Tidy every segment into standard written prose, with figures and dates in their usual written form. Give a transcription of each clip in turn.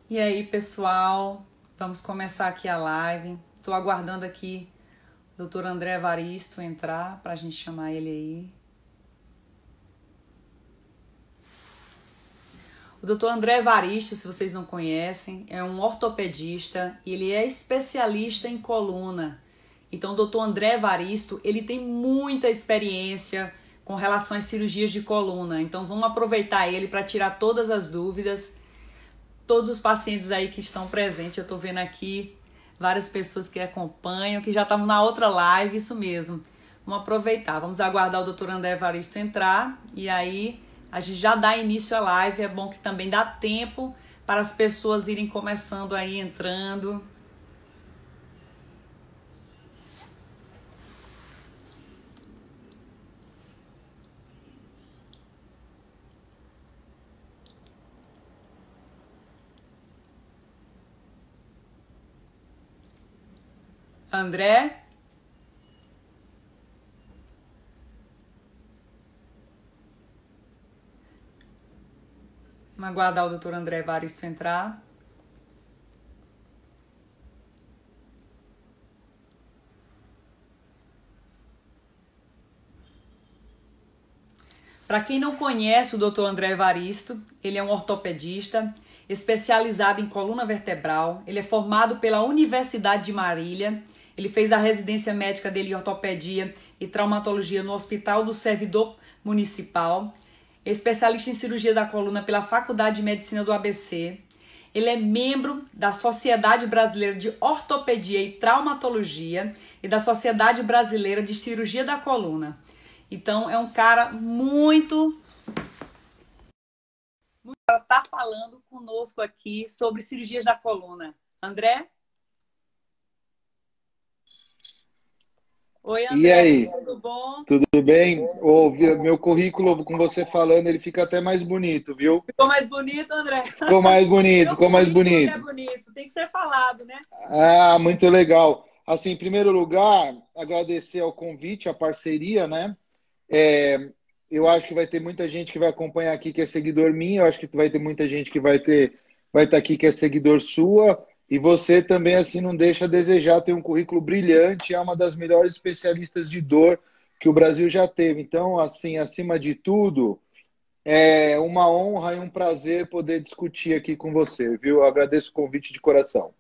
E aí, pessoal, vamos começar aqui a live. Estou aguardando aqui o doutor André Evaristo entrar para a gente chamar ele aí. O doutor André Evaristo, se vocês não conhecem, é um ortopedista e ele é especialista em coluna. Então, o doutor André Evaristo, ele tem muita experiência com relação às cirurgias de coluna. Então, vamos aproveitar ele para tirar todas as dúvidas. Todos os pacientes aí que estão presentes, eu estou vendo aqui várias pessoas que acompanham, que já estavam na outra live, isso mesmo. Vamos aproveitar, vamos aguardar o doutor André Evaristo entrar e aí a gente já dá início à live. É bom que também dá tempo para as pessoas irem começando aí, entrando. André? Vamos aguardar o doutor André Evaristo entrar. Para quem não conhece o doutor André Evaristo, ele é um ortopedista especializado em coluna vertebral. Ele é formado pela Universidade de Marília. Ele fez a residência médica dele em ortopedia e traumatologia no Hospital do Servidor Municipal. É especialista em cirurgia da coluna pela Faculdade de Medicina do ABC. Ele é membro da Sociedade Brasileira de Ortopedia e Traumatologia e da Sociedade Brasileira de Cirurgia da Coluna. Então, é um cara muito para estar falando conosco aqui sobre cirurgias da coluna. André? Oi, E André, aí, tudo bom? tudo bem? Meu currículo com você falando, ele fica até mais bonito, viu? Ficou mais bonito, André? Ficou mais bonito, Seu ficou mais currículo que é bonito. bonito, tem que ser falado, né? Ah, muito legal. Assim, em primeiro lugar, agradecer ao convite, à parceria, né? É, eu acho que vai ter muita gente que vai acompanhar aqui que é seguidor minha, eu acho que vai ter muita gente que vai estar aqui que é seguidor sua, e você também, assim, não deixa a desejar, tem um currículo brilhante, é uma das melhores especialistas de dor que o Brasil já teve. Então, assim, acima de tudo, é uma honra e um prazer poder discutir aqui com você, viu? Eu agradeço o convite de coração.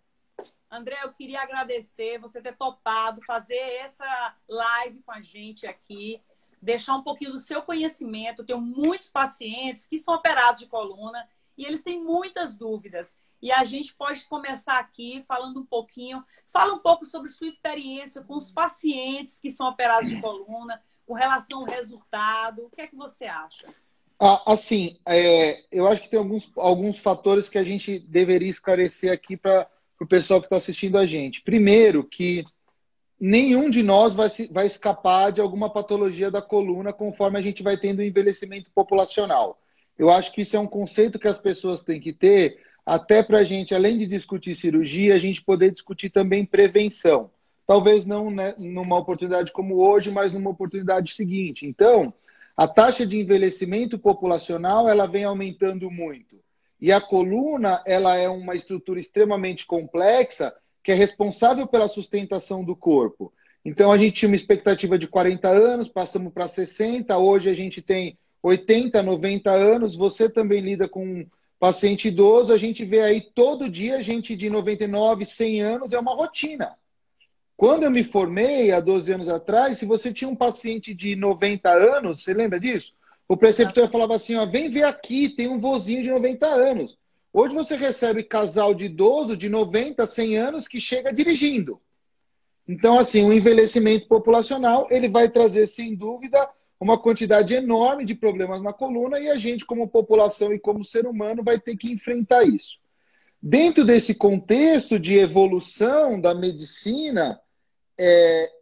André, eu queria agradecer você ter topado fazer essa live com a gente aqui, deixar um pouquinho do seu conhecimento. Eu tenho muitos pacientes que são operados de coluna e eles têm muitas dúvidas. E a gente pode começar aqui falando um pouquinho, fala um pouco sobre sua experiência com os pacientes que são operados de coluna, com relação ao resultado. O que é que você acha? Assim, eu acho que tem alguns fatores que a gente deveria esclarecer aqui para o pessoal que está assistindo a gente. Primeiro, que nenhum de nós vai escapar de alguma patologia da coluna conforme a gente vai tendo um envelhecimento populacional. Eu acho que isso é um conceito que as pessoas têm que ter, até para a gente, além de discutir cirurgia, a gente poder discutir também prevenção. Talvez não, né, numa oportunidade como hoje, mas numa oportunidade seguinte. Então, a taxa de envelhecimento populacional ela vem aumentando muito. E a coluna ela é uma estrutura extremamente complexa que é responsável pela sustentação do corpo. Então, a gente tinha uma expectativa de 40 anos, passamos para 60, hoje a gente tem 80, 90 anos. Você também lida com um paciente idoso, a gente vê aí todo dia gente de 99, 100 anos, é uma rotina. Quando eu me formei, há 12 anos atrás, se você tinha um paciente de 90 anos, você lembra disso? O preceptor Exatamente. falava assim, ó, vem ver aqui, tem um vozinho de 90 anos. Hoje você recebe casal de idoso de 90, 100 anos que chega dirigindo. Então, assim, o envelhecimento populacional, ele vai trazer, sem dúvida, uma quantidade enorme de problemas na coluna e a gente, como população e como ser humano, vai ter que enfrentar isso. Dentro desse contexto de evolução da medicina,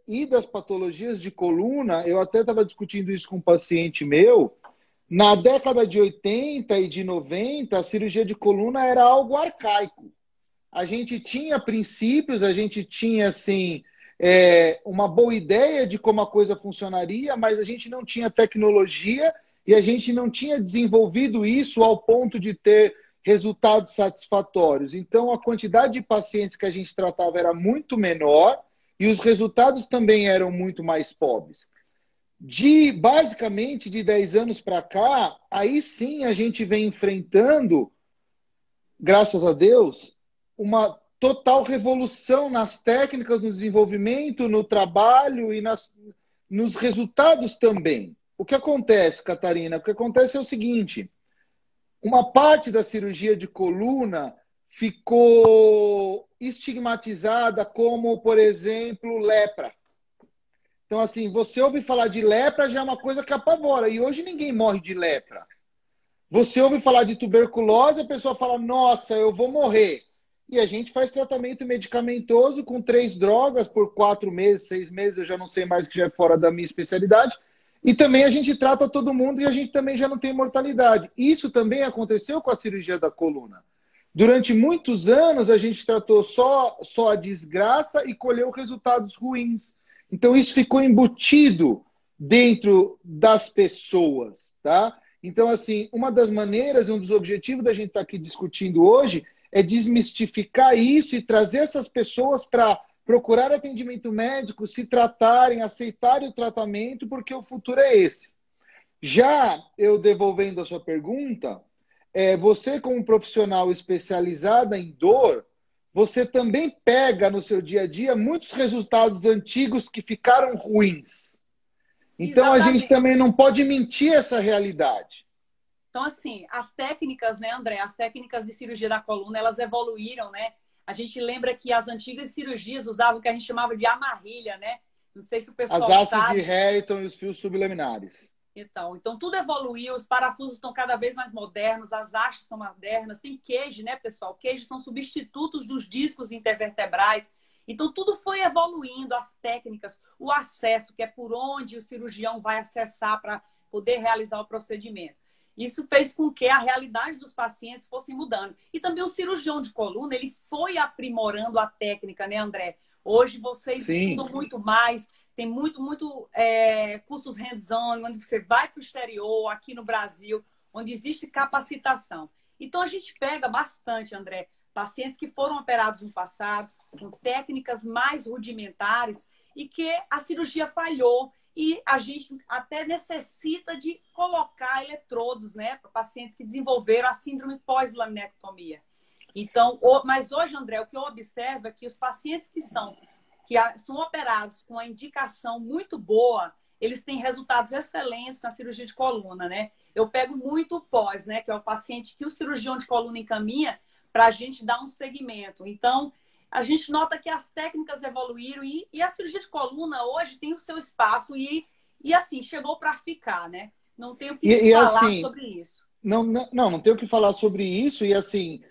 e das patologias de coluna, eu até estava discutindo isso com um paciente meu. Na década de 80 e de 90, a cirurgia de coluna era algo arcaico. A gente tinha princípios, a gente tinha assim uma boa ideia de como a coisa funcionaria, mas a gente não tinha tecnologia e a gente não tinha desenvolvido isso ao ponto de ter resultados satisfatórios. Então, a quantidade de pacientes que a gente tratava era muito menor e os resultados também eram muito mais pobres. Basicamente, de 10 anos para cá, aí sim a gente vem enfrentando, graças a Deus, uma total revolução nas técnicas, no desenvolvimento, no trabalho e nos resultados também. O que acontece, Catarina? O que acontece é o seguinte: uma parte da cirurgia de coluna ficou estigmatizada como, por exemplo, lepra. Então, assim, você ouve falar de lepra, já é uma coisa que apavora. E hoje ninguém morre de lepra. Você ouve falar de tuberculose, a pessoa fala, nossa, eu vou morrer. E a gente faz tratamento medicamentoso com 3 drogas por 4 meses, 6 meses, eu já não sei mais, que já é fora da minha especialidade. E também a gente trata todo mundo e a gente também já não tem mortalidade. Isso também aconteceu com a cirurgia da coluna. Durante muitos anos, a gente tratou só a desgraça e colheu resultados ruins. Então, isso ficou embutido dentro das pessoas, tá? Então, assim, uma das maneiras, um dos objetivos da gente estar aqui discutindo hoje é desmistificar isso e trazer essas pessoas para procurar atendimento médico, se tratarem, aceitarem o tratamento, porque o futuro é esse. Já eu devolvendo a sua pergunta, você como profissional especializada em dor, você também pega no seu dia a dia muitos resultados antigos que ficaram ruins. Então, a gente também não pode mentir essa realidade. Então, assim, as técnicas, né, André? As técnicas de cirurgia da coluna, elas evoluíram, né? A gente lembra que as antigas cirurgias usavam o que a gente chamava de amarrilha, né? Não sei se o pessoal sabe. As hastes sabe. de Harrington e os fios subliminares. Então tudo evoluiu, os parafusos estão cada vez mais modernos, as hastes são modernas, tem cage, né, pessoal? Cage são substitutos dos discos intervertebrais. Então, tudo foi evoluindo, as técnicas, o acesso, que é por onde o cirurgião vai acessar para poder realizar o procedimento. Isso fez com que a realidade dos pacientes fosse mudando. E também o cirurgião de coluna, ele foi aprimorando a técnica, né, André? Hoje vocês estudam muito mais, tem muito cursos hands-on, onde você vai para o exterior, aqui no Brasil, onde existe capacitação. Então, a gente pega bastante, André, pacientes que foram operados no passado, com técnicas mais rudimentares, e que a cirurgia falhou. E a gente até necessita de colocar eletrodos, né, para pacientes que desenvolveram a síndrome pós-laminectomia. Então, mas hoje, André, o que eu observo é que os pacientes que são operados com a indicação muito boa, eles têm resultados excelentes na cirurgia de coluna, né? Eu pego muito o pós, né, que é o paciente que o cirurgião de coluna encaminha para a gente dar um segmento. Então, a gente nota que as técnicas evoluíram e a cirurgia de coluna hoje tem o seu espaço e assim, chegou para ficar, né? Não tenho o que falar assim, sobre isso. Não tenho o que falar sobre isso. E assim,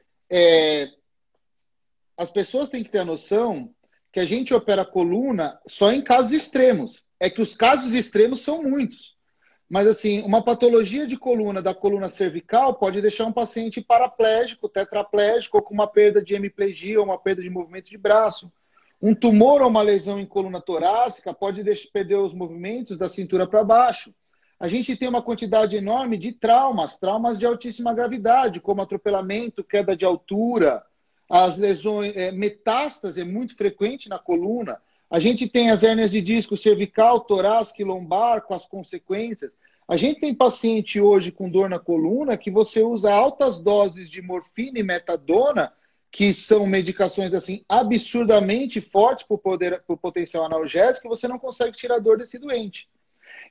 as pessoas têm que ter a noção que a gente opera a coluna só em casos extremos. É que os casos extremos são muitos. Mas, assim, uma patologia de coluna, da coluna cervical, pode deixar um paciente paraplégico, tetraplégico, ou com uma perda de hemiplegia, ou uma perda de movimento de braço. Um tumor ou uma lesão em coluna torácica pode perder os movimentos da cintura para baixo. A gente tem uma quantidade enorme de traumas de altíssima gravidade, como atropelamento, queda de altura, as lesões, metástase é muito frequente na coluna. A gente tem as hérnias de disco cervical, torácica e lombar, com as consequências. A gente tem paciente hoje com dor na coluna que você usa altas doses de morfina e metadona, que são medicações assim absurdamente fortes por potencial analgésico, e você não consegue tirar a dor desse doente.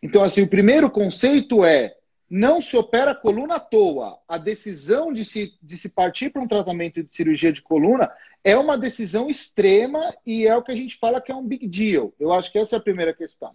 Então, assim, o primeiro conceito é: não se opera a coluna à toa. A decisão de se partir para um tratamento de cirurgia de coluna é uma decisão extrema e é o que a gente fala que é um big deal. Eu acho que essa é a primeira questão.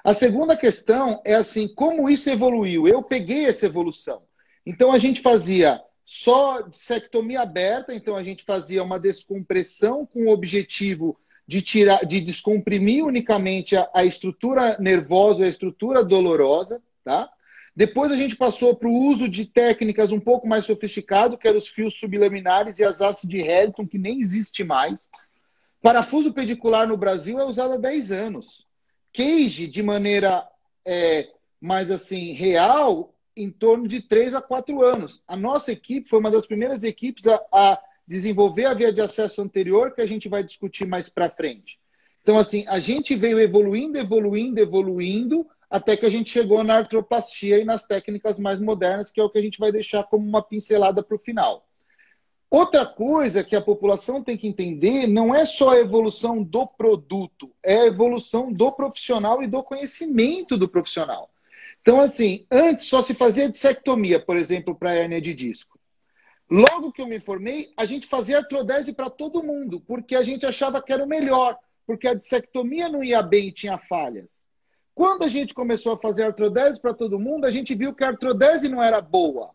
A segunda questão é assim, como isso evoluiu? Eu peguei essa evolução. Então, a gente fazia só dissectomia aberta, então a gente fazia uma descompressão com o objetivo de descomprimir unicamente a estrutura nervosa, a estrutura dolorosa, tá? Depois a gente passou para o uso de técnicas um pouco mais sofisticadas, que eram os fios sublaminares e as hastes de Harrington, que nem existe mais. Parafuso pedicular no Brasil é usado há 10 anos. Cage, de maneira mais assim, real, em torno de 3 a 4 anos. A nossa equipe foi uma das primeiras equipes a desenvolver a via de acesso anterior, que a gente vai discutir mais para frente. Então, assim, a gente veio evoluindo, evoluindo, evoluindo, até que a gente chegou na artroplastia e nas técnicas mais modernas, que é o que a gente vai deixar como uma pincelada para o final. Outra coisa que a população tem que entender não é só a evolução do produto, é a evolução do profissional e do conhecimento do profissional. Então, assim, antes só se fazia dissectomia, por exemplo, para hérnia de disco. Logo que eu me formei, a gente fazia artrodese para todo mundo, porque a gente achava que era o melhor, porque a dissectomia não ia bem e tinha falhas. Quando a gente começou a fazer artrodese para todo mundo, a gente viu que a artrodese não era boa,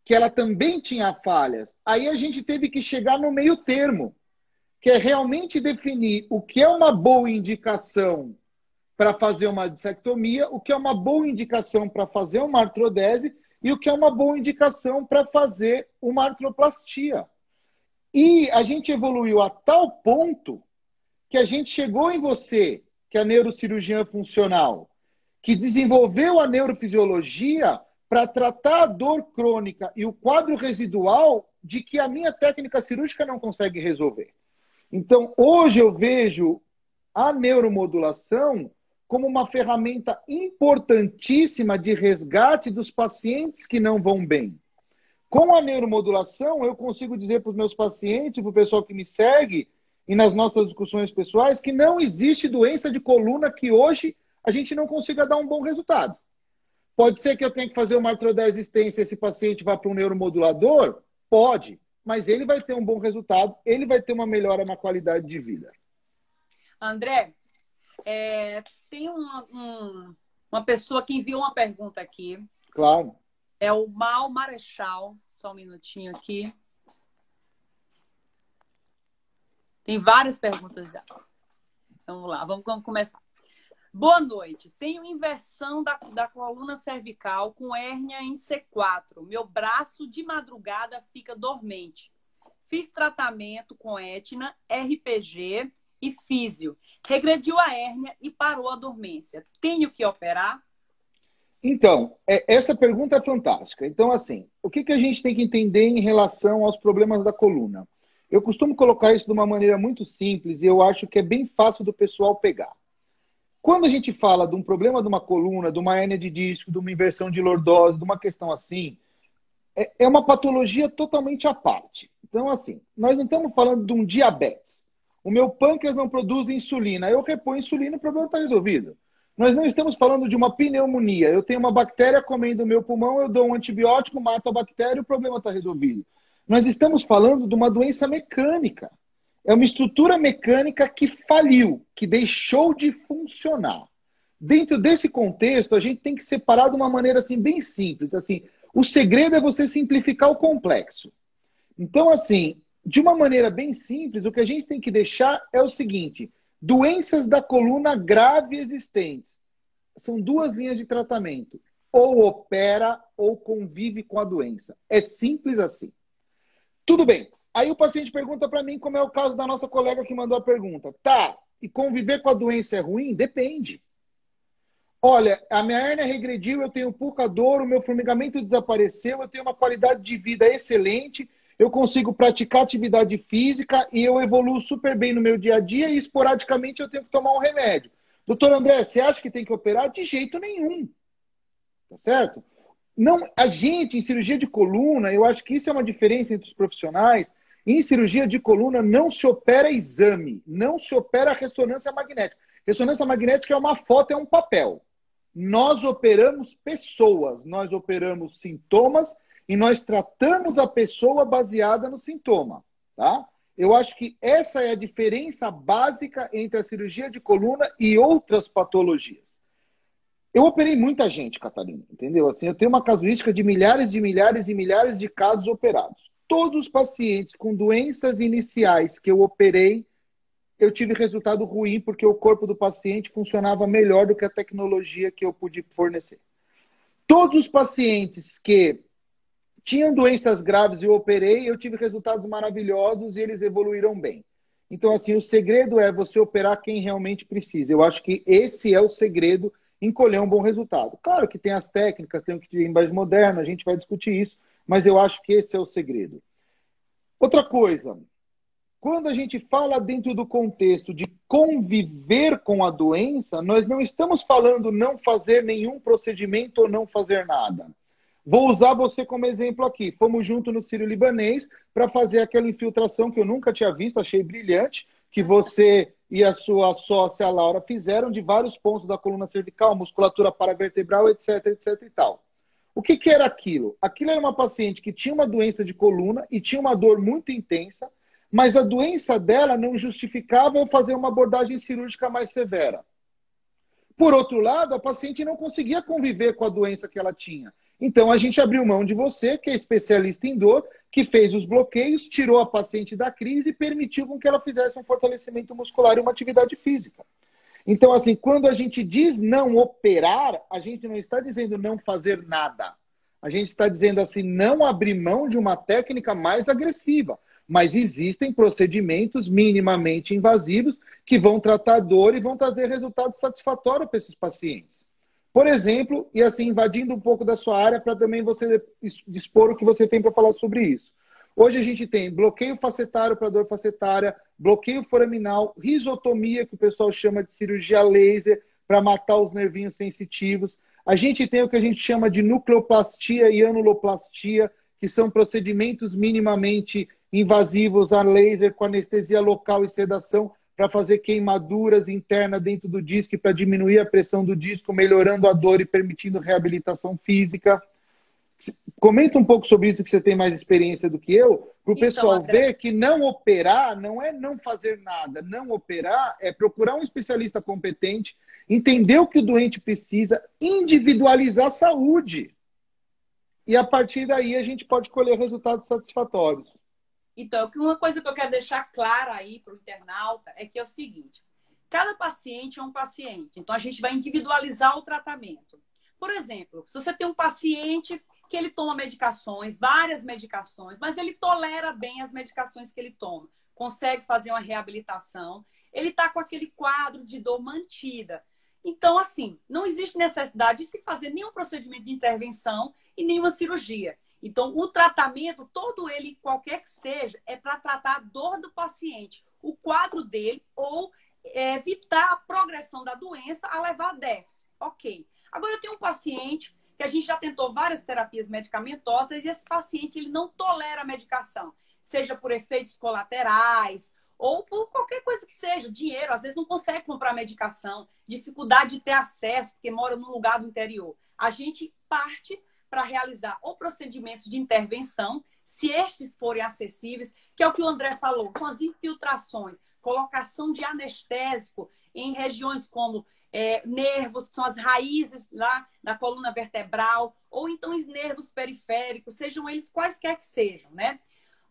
que ela também tinha falhas. Aí a gente teve que chegar no meio termo, que é realmente definir o que é uma boa indicação para fazer uma dissectomia, o que é uma boa indicação para fazer uma artrodese e o que é uma boa indicação para fazer uma artroplastia. E a gente evoluiu a tal ponto que a gente chegou em você, que é neurocirurgiã funcional, que desenvolveu a neurofisiologia para tratar a dor crônica e o quadro residual de que a minha técnica cirúrgica não consegue resolver. Então, hoje eu vejo a neuromodulação como uma ferramenta importantíssima de resgate dos pacientes que não vão bem. Com a neuromodulação, eu consigo dizer para os meus pacientes, para o pessoal que me segue, e nas nossas discussões pessoais, que não existe doença de coluna que hoje a gente não consiga dar um bom resultado. Pode ser que eu tenha que fazer uma artrodese extensa e esse paciente vá para um neuromodulador? Pode, mas ele vai ter um bom resultado, ele vai ter uma melhora na qualidade de vida. André, tem uma pessoa que enviou uma pergunta aqui. Claro. É o Mal Marechal. Só um minutinho aqui. Tem várias perguntas já. Vamos lá, vamos começar. Boa noite. Tenho inversão da coluna cervical com hérnia em C4. Meu braço de madrugada fica dormente. Fiz tratamento com Etna, RPG e físio. Regrediu a hérnia e parou a dormência. Tenho que operar? Então, essa pergunta é fantástica. Então, assim, o que a gente tem que entender em relação aos problemas da coluna? Eu costumo colocar isso de uma maneira muito simples e eu acho que é bem fácil do pessoal pegar. Quando a gente fala de um problema de uma coluna, de uma hérnia de disco, de uma inversão de lordose, de uma questão assim, é uma patologia totalmente à parte. Então, assim, nós não estamos falando de um diabetes. O meu pâncreas não produz insulina. Eu reponho insulina e o problema está resolvido. Nós não estamos falando de uma pneumonia. Eu tenho uma bactéria comendo o meu pulmão, eu dou um antibiótico, mato a bactéria e o problema está resolvido. Nós estamos falando de uma doença mecânica. É uma estrutura mecânica que faliu, que deixou de funcionar. Dentro desse contexto, a gente tem que separar de uma maneira assim, bem simples. Assim, o segredo é você simplificar o complexo. Então, assim, de uma maneira bem simples, o que a gente tem que deixar é o seguinte: doenças da coluna grave existentes. São duas linhas de tratamento. Ou opera ou convive com a doença. É simples assim. Tudo bem. Aí o paciente pergunta para mim, como é o caso da nossa colega que mandou a pergunta. Tá, e conviver com a doença é ruim? Depende. Olha, a minha hérnia regrediu, eu tenho pouca dor, o meu formigamento desapareceu, eu tenho uma qualidade de vida excelente, eu consigo praticar atividade física e eu evoluo super bem no meu dia a dia e esporadicamente eu tenho que tomar um remédio. Doutor André, você acha que tem que operar? De jeito nenhum. Tá certo? Não, a gente, em cirurgia de coluna, eu acho que isso é uma diferença entre os profissionais. Em cirurgia de coluna não se opera exame, não se opera ressonância magnética. Ressonância magnética é uma foto, é um papel. Nós operamos pessoas, nós operamos sintomas e nós tratamos a pessoa baseada no sintoma, tá? Eu acho que essa é a diferença básica entre a cirurgia de coluna e outras patologias. Eu operei muita gente, Catarina, entendeu? Assim, eu tenho uma casuística de milhares e milhares de casos operados. Todos os pacientes com doenças iniciais que eu operei, eu tive resultado ruim porque o corpo do paciente funcionava melhor do que a tecnologia que eu pude fornecer. Todos os pacientes que tinham doenças graves e eu operei, eu tive resultados maravilhosos e eles evoluíram bem. Então, assim, o segredo é você operar quem realmente precisa. Eu acho que esse é o segredo em colher um bom resultado. Claro que tem as técnicas, tem o que tem mais moderno, a gente vai discutir isso, mas eu acho que esse é o segredo. Outra coisa, quando a gente fala dentro do contexto de conviver com a doença, nós não estamos falando não fazer nenhum procedimento ou não fazer nada. Vou usar você como exemplo aqui. Fomos juntos no Sírio-Libanês para fazer aquela infiltração que eu nunca tinha visto, achei brilhante, que você e a sua sócia, a Laura, fizeram de vários pontos da coluna cervical, musculatura paravertebral, etc, etc e tal. O que que era aquilo? Aquilo era uma paciente que tinha uma doença de coluna e tinha uma dor muito intensa, mas a doença dela não justificava eu fazer uma abordagem cirúrgica mais severa. Por outro lado, a paciente não conseguia conviver com a doença que ela tinha. Então, a gente abriu mão de você, que é especialista em dor, que fez os bloqueios, tirou a paciente da crise e permitiu com que ela fizesse um fortalecimento muscular e uma atividade física. Então, assim, quando a gente diz não operar, a gente não está dizendo não fazer nada. A gente está dizendo assim, não abrir mão de uma técnica mais agressiva. Mas existem procedimentos minimamente invasivos que vão tratar dor e vão trazer resultado satisfatório para esses pacientes. Por exemplo, e assim, invadindo um pouco da sua área para também você dispor o que você tem para falar sobre isso. Hoje a gente tem bloqueio facetário para dor facetária, bloqueio foraminal, risotomia, que o pessoal chama de cirurgia laser, para matar os nervinhos sensitivos. A gente tem o que a gente chama de nucleoplastia e anuloplastia, que são procedimentos minimamente invasivos a laser com anestesia local e sedação para fazer queimaduras internas dentro do disco e para diminuir a pressão do disco, melhorando a dor e permitindo reabilitação física. Comenta um pouco sobre isso, que você tem mais experiência do que eu, para o pessoal ver que não operar não é não fazer nada. Não operar é procurar um especialista competente, entender o que o doente precisa, individualizar a saúde. E a partir daí a gente pode colher resultados satisfatórios. Então, uma coisa que eu quero deixar clara aí para o internauta é que é o seguinte: cada paciente é um paciente, então a gente vai individualizar o tratamento. Por exemplo, se você tem um paciente que ele toma medicações, várias medicações, mas ele tolera bem as medicações que ele toma, consegue fazer uma reabilitação, ele está com aquele quadro de dor mantida. Então, assim, não existe necessidade de se fazer nenhum procedimento de intervenção e nenhuma cirurgia. Então, o tratamento, todo ele, qualquer que seja, é para tratar a dor do paciente, o quadro dele, ou evitar a progressão da doença a levar a déficit. Ok. Agora, eu tenho um paciente que a gente já tentou várias terapias medicamentosas e esse paciente ele não tolera a medicação, seja por efeitos colaterais ou por qualquer coisa que seja, dinheiro, às vezes não consegue comprar medicação, dificuldade de ter acesso, porque mora num lugar do interior. A gente parte para realizar ou procedimentos de intervenção, se estes forem acessíveis, que é o que o André falou, são as infiltrações, colocação de anestésico em regiões como nervos, que são as raízes lá da coluna vertebral, ou então os nervos periféricos, sejam eles quaisquer que sejam, né?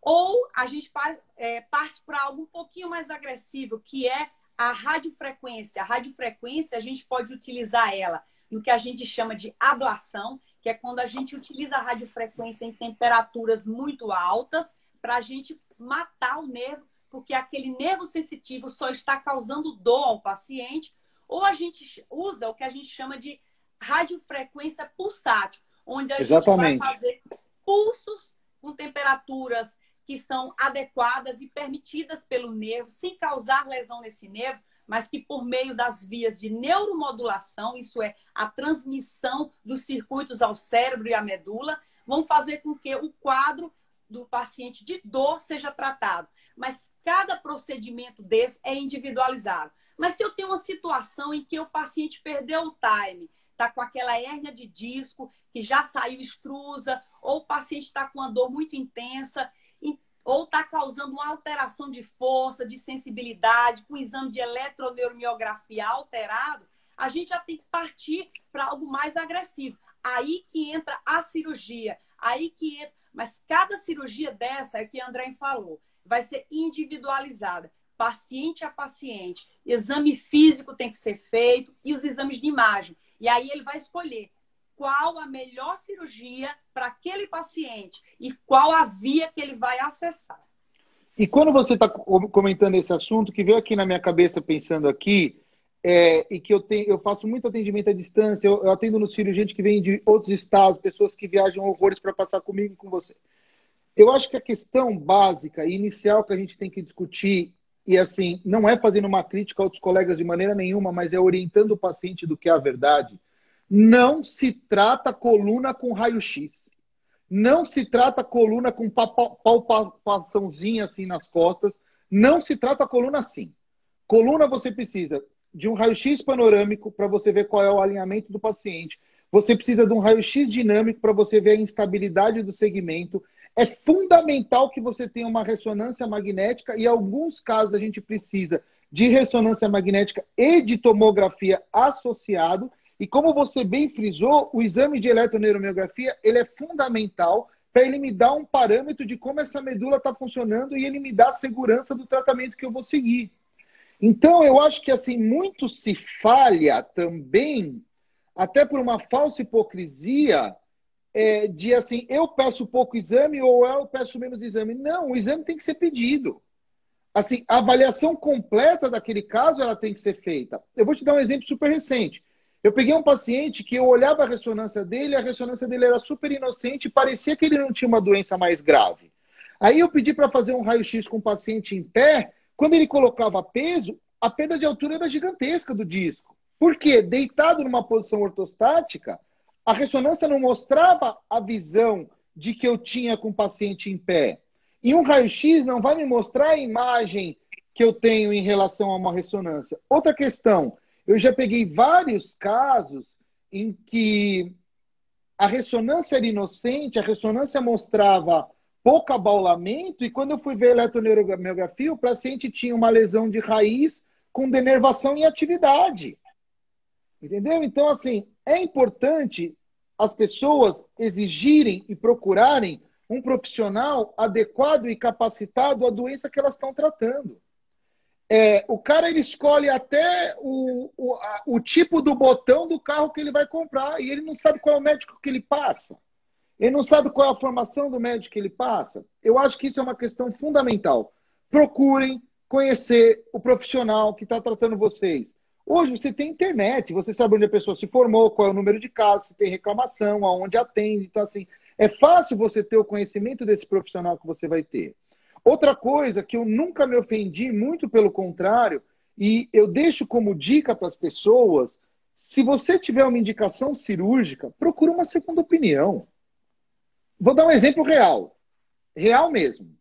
Ou a gente parte para algo um pouquinho mais agressivo, que é a radiofrequência. A radiofrequência, a gente pode utilizar ela no que a gente chama de ablação, que é quando a gente utiliza a radiofrequência em temperaturas muito altas para a gente matar o nervo, porque aquele nervo sensitivo só está causando dor ao paciente, ou a gente usa o que a gente chama de radiofrequência pulsátil, onde a gente vai fazer pulsos com temperaturas que são adequadas e permitidas pelo nervo, sem causar lesão nesse nervo, mas que por meio das vias de neuromodulação, isso é, a transmissão dos circuitos ao cérebro e à medula, vão fazer com que o quadro do paciente de dor seja tratado. Mas cada procedimento desse é individualizado. Mas se eu tenho uma situação em que o paciente perdeu o time, está com aquela hérnia de disco que já saiu extrusa, ou o paciente está com uma dor muito intensa, ou está causando uma alteração de força, de sensibilidade, com exame de eletroneuromiografia alterado, a gente já tem que partir para algo mais agressivo. Aí que entra a cirurgia, aí que entra... Mas cada cirurgia dessa, é o que a André falou, vai ser individualizada, paciente a paciente. Exame físico tem que ser feito e os exames de imagem. E aí ele vai escolher qual a melhor cirurgia para aquele paciente e qual a via que ele vai acessar. E quando você está comentando esse assunto, que veio aqui na minha cabeça pensando aqui, e que eu faço muito atendimento à distância, eu atendo nos filhos gente que vem de outros estados, pessoas que viajam horrores para passar comigo e com você. Eu acho que a questão básica e inicial que a gente tem que discutir, e assim, não é fazendo uma crítica a outros colegas de maneira nenhuma, mas é orientando o paciente do que é a verdade, não se trata coluna com raio-x. Não se trata coluna com palpaçãozinha assim nas costas. Não se trata coluna assim. Coluna você precisa de um raio-x panorâmico para você ver qual é o alinhamento do paciente. Você precisa de um raio-x dinâmico para você ver a instabilidade do segmento. É fundamental que você tenha uma ressonância magnética e, em alguns casos, a gente precisa de ressonância magnética e de tomografia associado. E como você bem frisou, o exame de eletroneuromiografia ele é fundamental para ele me dar um parâmetro de como essa medula está funcionando e ele me dá segurança do tratamento que eu vou seguir. Então, eu acho que assim muito se falha também, até por uma falsa hipocrisia, de assim, eu peço pouco exame ou eu peço menos exame. Não, o exame tem que ser pedido. Assim, a avaliação completa daquele caso ela tem que ser feita. Eu vou te dar um exemplo super recente. Eu peguei um paciente que eu olhava a ressonância dele era super inocente, parecia que ele não tinha uma doença mais grave. Aí eu pedi para fazer um raio-x com o paciente em pé, quando ele colocava peso, a perda de altura era gigantesca do disco. Por quê? Deitado numa posição ortostática, a ressonância não mostrava a visão de que eu tinha com o paciente em pé. E um raio-x não vai me mostrar a imagem que eu tenho em relação a uma ressonância. Outra questão, eu já peguei vários casos em que a ressonância era inocente, a ressonância mostrava pouco abaulamento, e quando eu fui ver a eletroneuromiografia, o paciente tinha uma lesão de raiz com denervação em atividade. Entendeu? Então, assim, é importante as pessoas exigirem e procurarem um profissional adequado e capacitado à doença que elas estão tratando. O cara ele escolhe até o tipo do botão do carro que ele vai comprar e ele não sabe qual é o médico que ele passa. Ele não sabe qual é a formação do médico que ele passa. Eu acho que isso é uma questão fundamental. Procurem conhecer o profissional que está tratando vocês. Hoje você tem internet, você sabe onde a pessoa se formou, qual é o número de casos, se tem reclamação, aonde atende. Então, assim, é fácil você ter o conhecimento desse profissional que você vai ter. Outra coisa que eu nunca me ofendi, muito pelo contrário, e eu deixo como dica para as pessoas, se você tiver uma indicação cirúrgica, procura uma segunda opinião. Vou dar um exemplo real. Real mesmo.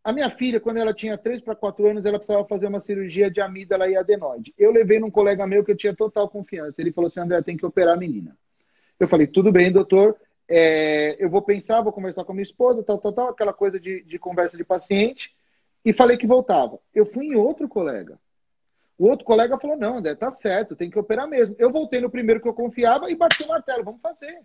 A minha filha, quando ela tinha 3 para 4 anos, ela precisava fazer uma cirurgia de amígdala e adenoide. Eu levei num colega meu que eu tinha total confiança. Ele falou assim, André, tem que operar a menina. Eu falei, tudo bem, doutor. Eu vou pensar, vou conversar com a minha esposa, tal, aquela coisa de conversa de paciente. E falei que voltava. Eu fui em outro colega. O outro colega falou, não, André, tá certo, tem que operar mesmo. Eu voltei no primeiro que eu confiava e bati o martelo, vamos fazer.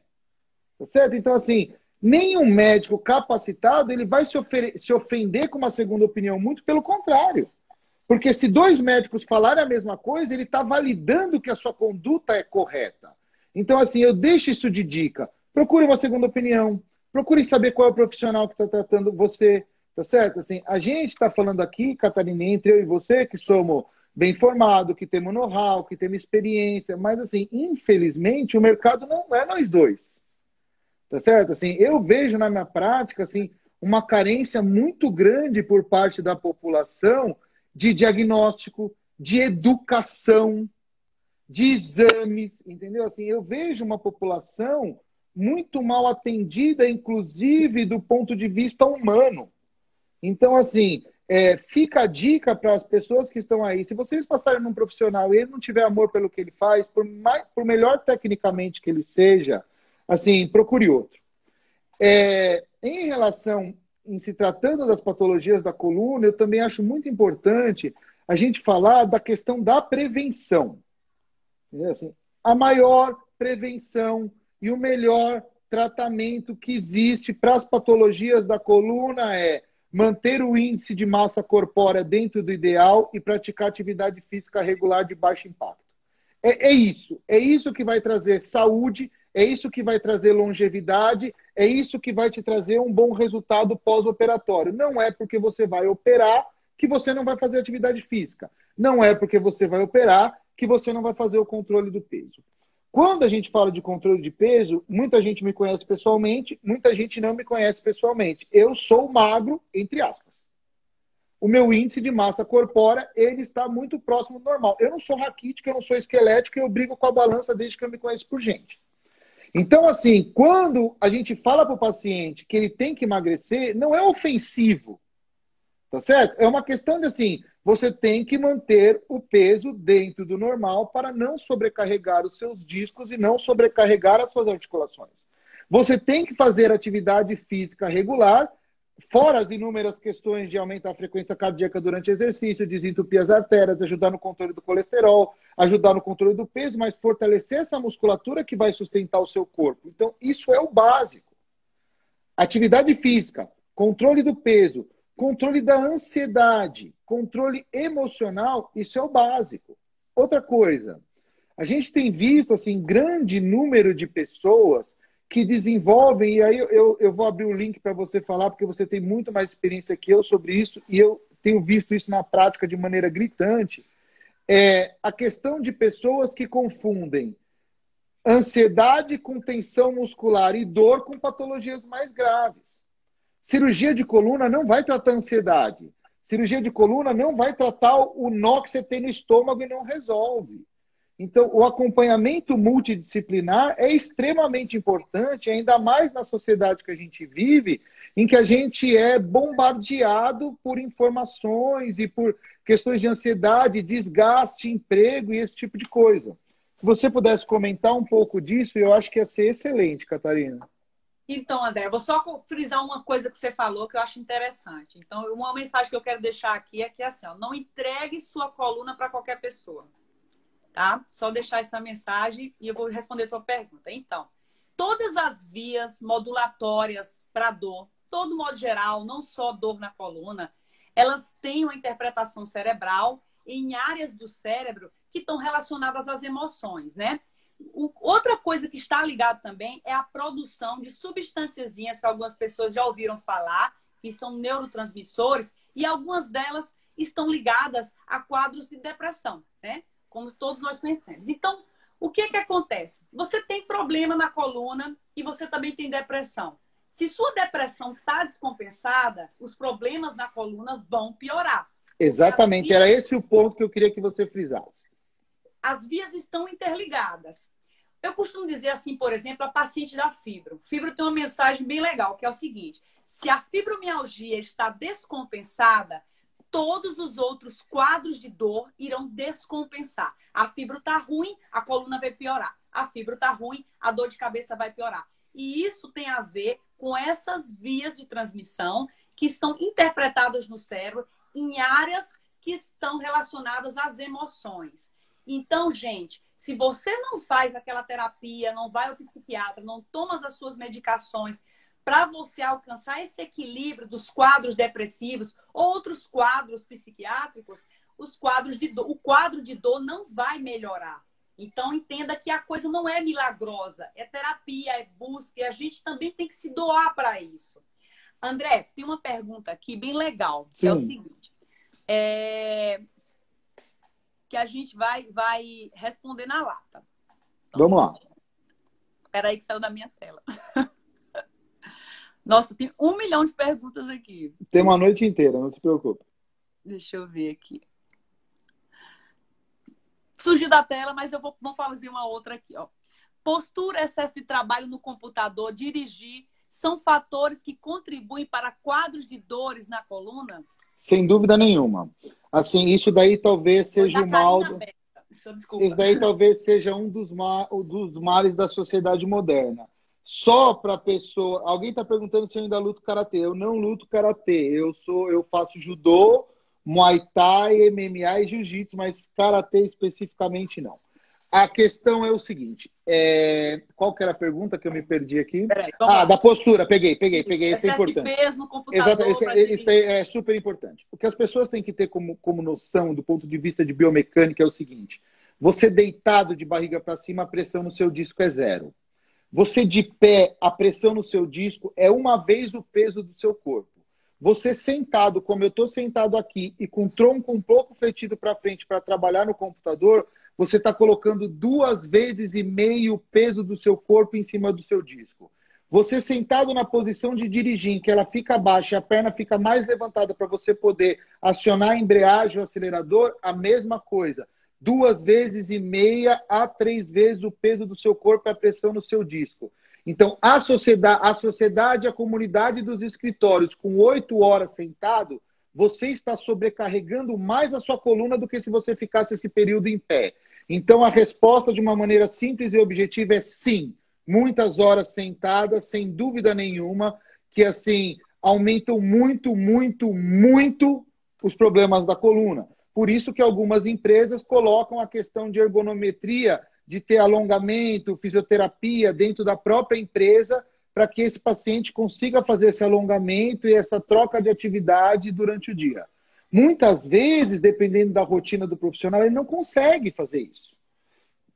Tá certo? Então, assim, nenhum médico capacitado ele vai se ofender com uma segunda opinião, muito pelo contrário. Porque se 2 médicos falarem a mesma coisa, ele está validando que a sua conduta é correta. Então, assim, eu deixo isso de dica. Procure uma segunda opinião. Procure saber qual é o profissional que está tratando você. Tá certo? Assim, a gente está falando aqui, Catarina, entre eu e você, que somos bem formados, que temos know-how, que temos experiência. Mas, assim, infelizmente, o mercado não é nós dois. Tá certo? Assim, eu vejo na minha prática assim, uma carência muito grande por parte da população de diagnóstico, de educação, de exames, entendeu? Assim, eu vejo uma população muito mal atendida, inclusive do ponto de vista humano. Então, assim, fica a dica para as pessoas que estão aí. Se vocês passarem num profissional e ele não tiver amor pelo que ele faz, por melhor tecnicamente que ele seja, assim, procure outro. Em relação, em se tratando das patologias da coluna, eu também acho muito importante a gente falar da questão da prevenção. Assim, a maior prevenção e o melhor tratamento que existe para as patologias da coluna é manter o índice de massa corpórea dentro do ideal e praticar atividade física regular de baixo impacto. É isso que vai trazer saúde, é isso que vai trazer longevidade, é isso que vai te trazer um bom resultado pós-operatório. Não é porque você vai operar que você não vai fazer atividade física. Não é porque você vai operar que você não vai fazer o controle do peso. Quando a gente fala de controle de peso, muita gente me conhece pessoalmente, muita gente não me conhece pessoalmente. Eu sou magro, entre aspas. O meu índice de massa corpórea, ele está muito próximo do normal. Eu não sou raquítico, eu não sou esquelético, eu brigo com a balança desde que eu me conheço por gente. Então, assim, quando a gente fala para o paciente que ele tem que emagrecer, não é ofensivo, tá certo? É uma questão de, assim, você tem que manter o peso dentro do normal para não sobrecarregar os seus discos e não sobrecarregar as suas articulações. Você tem que fazer atividade física regular, fora as inúmeras questões de aumentar a frequência cardíaca durante o exercício, desentupir as artérias, ajudar no controle do colesterol, ajudar no controle do peso, mas fortalecer essa musculatura que vai sustentar o seu corpo. Então, isso é o básico. Atividade física, controle do peso, controle da ansiedade, controle emocional, isso é o básico. Outra coisa, a gente tem visto assim grande número de pessoas que desenvolvem, e aí eu vou abrir o link para você falar, porque você tem muito mais experiência que eu sobre isso, e eu tenho visto isso na prática de maneira gritante, a questão de pessoas que confundem ansiedade com tensão muscular e dor com patologias mais graves. Cirurgia de coluna não vai tratar ansiedade. Cirurgia de coluna não vai tratar o nó que você tem no estômago e não resolve. Então, o acompanhamento multidisciplinar é extremamente importante, ainda mais na sociedade que a gente vive, em que a gente é bombardeado por informações e por questões de ansiedade, desgaste, emprego e esse tipo de coisa. Se você pudesse comentar um pouco disso, eu acho que ia ser excelente, Catarina. Então, André, vou só frisar uma coisa que você falou que eu acho interessante. Então, uma mensagem que eu quero deixar aqui é que assim, ó, não entregue sua coluna para qualquer pessoa. Tá? Só deixar essa mensagem e eu vou responder a tua pergunta. Então, todas as vias modulatórias para dor, todo modo geral, não só dor na coluna, elas têm uma interpretação cerebral em áreas do cérebro que estão relacionadas às emoções, né? Outra coisa que está ligada também é a produção de substânciazinhas que algumas pessoas já ouviram falar, que são neurotransmissores, e algumas delas estão ligadas a quadros de depressão, né? Como todos nós conhecemos. Então, o que acontece? Você tem problema na coluna e você também tem depressão. Se sua depressão está descompensada, os problemas na coluna vão piorar. Exatamente, era esse o ponto que eu queria que você frisasse. As vias estão interligadas. Eu costumo dizer assim, por exemplo, a paciente da fibro. Fibro tem uma mensagem bem legal, que é o seguinte: se a fibromialgia está descompensada, todos os outros quadros de dor irão descompensar. A fibro está ruim, a coluna vai piorar. A fibro está ruim, a dor de cabeça vai piorar. E isso tem a ver com essas vias de transmissão que são interpretadas no cérebro em áreas que estão relacionadas às emoções. Então, gente, se você não faz aquela terapia, não vai ao psiquiatra, não toma as suas medicações para você alcançar esse equilíbrio dos quadros depressivos ou outros quadros psiquiátricos, o quadro de dor não vai melhorar. Então, entenda que a coisa não é milagrosa, é terapia, é busca, e a gente também tem que se doar para isso. André, tem uma pergunta aqui bem legal, que é o seguinte. Que a gente vai responder na lata. Vamos lá. Espera aí que saiu da minha tela. Nossa, tem 1 milhão de perguntas aqui. Tem uma noite inteira, não se preocupe. Deixa eu ver aqui. Surgiu da tela, mas eu vou fazer uma outra aqui, ó. Postura, excesso de trabalho no computador, dirigir, são fatores que contribuem para quadros de dores na coluna? Sem dúvida nenhuma. Assim, isso daí talvez seja o mal. Isso daí talvez seja um dos males da sociedade moderna. Só para a pessoa. Alguém está perguntando se eu ainda luto karatê. Eu não luto karatê. Eu faço judô, muay thai, MMA e jiu-jitsu, mas karatê especificamente não. A questão é o seguinte. Qual que era a pergunta que eu me perdi aqui? Peraí, da postura. Peguei. Isso é importante. Peso no computador. Isso é super importante. O que as pessoas têm que ter como noção, do ponto de vista de biomecânica, é o seguinte. Você deitado de barriga para cima, a pressão no seu disco é 0. Você de pé, a pressão no seu disco é 1 vez o peso do seu corpo. Você sentado, como eu estou sentado aqui, e com o tronco um pouco fletido para frente para trabalhar no computador, você está colocando 2,5 vezes o peso do seu corpo em cima do seu disco. Você sentado na posição de dirigir, em que ela fica baixa e a perna fica mais levantada para você poder acionar a embreagem ou acelerador, a mesma coisa. 2,5 vezes a 3 vezes o peso do seu corpo e a pressão no seu disco. Então, a sociedade, a comunidade dos escritórios, com 8 horas sentado, você está sobrecarregando mais a sua coluna do que se você ficasse esse período em pé. Então, a resposta, de uma maneira simples e objetiva, é sim. Muitas horas sentadas, sem dúvida nenhuma, que assim aumentam muito, muito, muito os problemas da coluna. Por isso que algumas empresas colocam a questão de ergonometria, de ter alongamento, fisioterapia dentro da própria empresa, para que esse paciente consiga fazer esse alongamento e essa troca de atividade durante o dia. Muitas vezes, dependendo da rotina do profissional, ele não consegue fazer isso.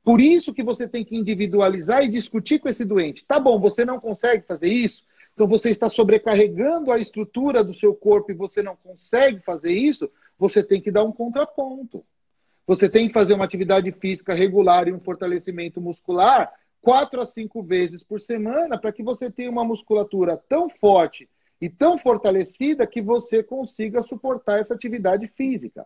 Por isso que você tem que individualizar e discutir com esse doente. Tá bom, você não consegue fazer isso? Então você está sobrecarregando a estrutura do seu corpo e você não consegue fazer isso? Você tem que dar um contraponto. Você tem que fazer uma atividade física regular e um fortalecimento muscular 4 a 5 vezes por semana para que você tenha uma musculatura tão forte e tão fortalecida que você consiga suportar essa atividade física.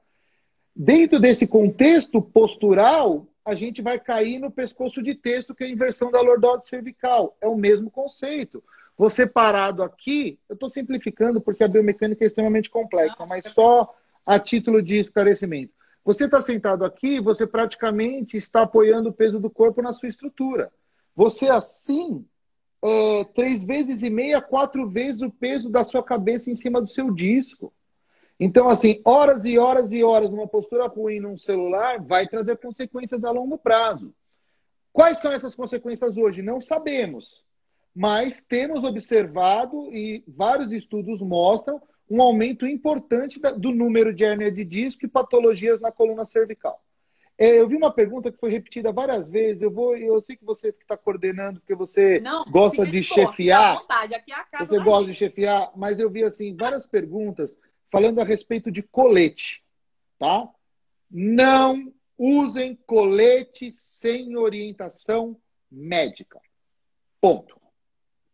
Dentro desse contexto postural, a gente vai cair no pescoço de texto, que é a inversão da lordose cervical. É o mesmo conceito. Você parado aqui, eu estou simplificando porque a biomecânica é extremamente complexa, mas só a título de esclarecimento. Você está sentado aqui, você praticamente está apoiando o peso do corpo na sua estrutura. Você assim, 3,5 vezes, 4 vezes o peso da sua cabeça em cima do seu disco. Então, assim, horas e horas e horas numa postura ruim num celular vai trazer consequências a longo prazo. Quais são essas consequências hoje? Não sabemos. Mas temos observado e vários estudos mostram um aumento importante do número de hérnia de disco e patologias na coluna cervical. Eu vi uma pergunta que foi repetida várias vezes. Eu sei que você que está coordenando, porque você gosta de chefiar. Vontade, aqui é a casa você gosta de chefiar, mas eu vi assim várias perguntas falando a respeito de colete, tá? Não usem colete sem orientação médica. Ponto.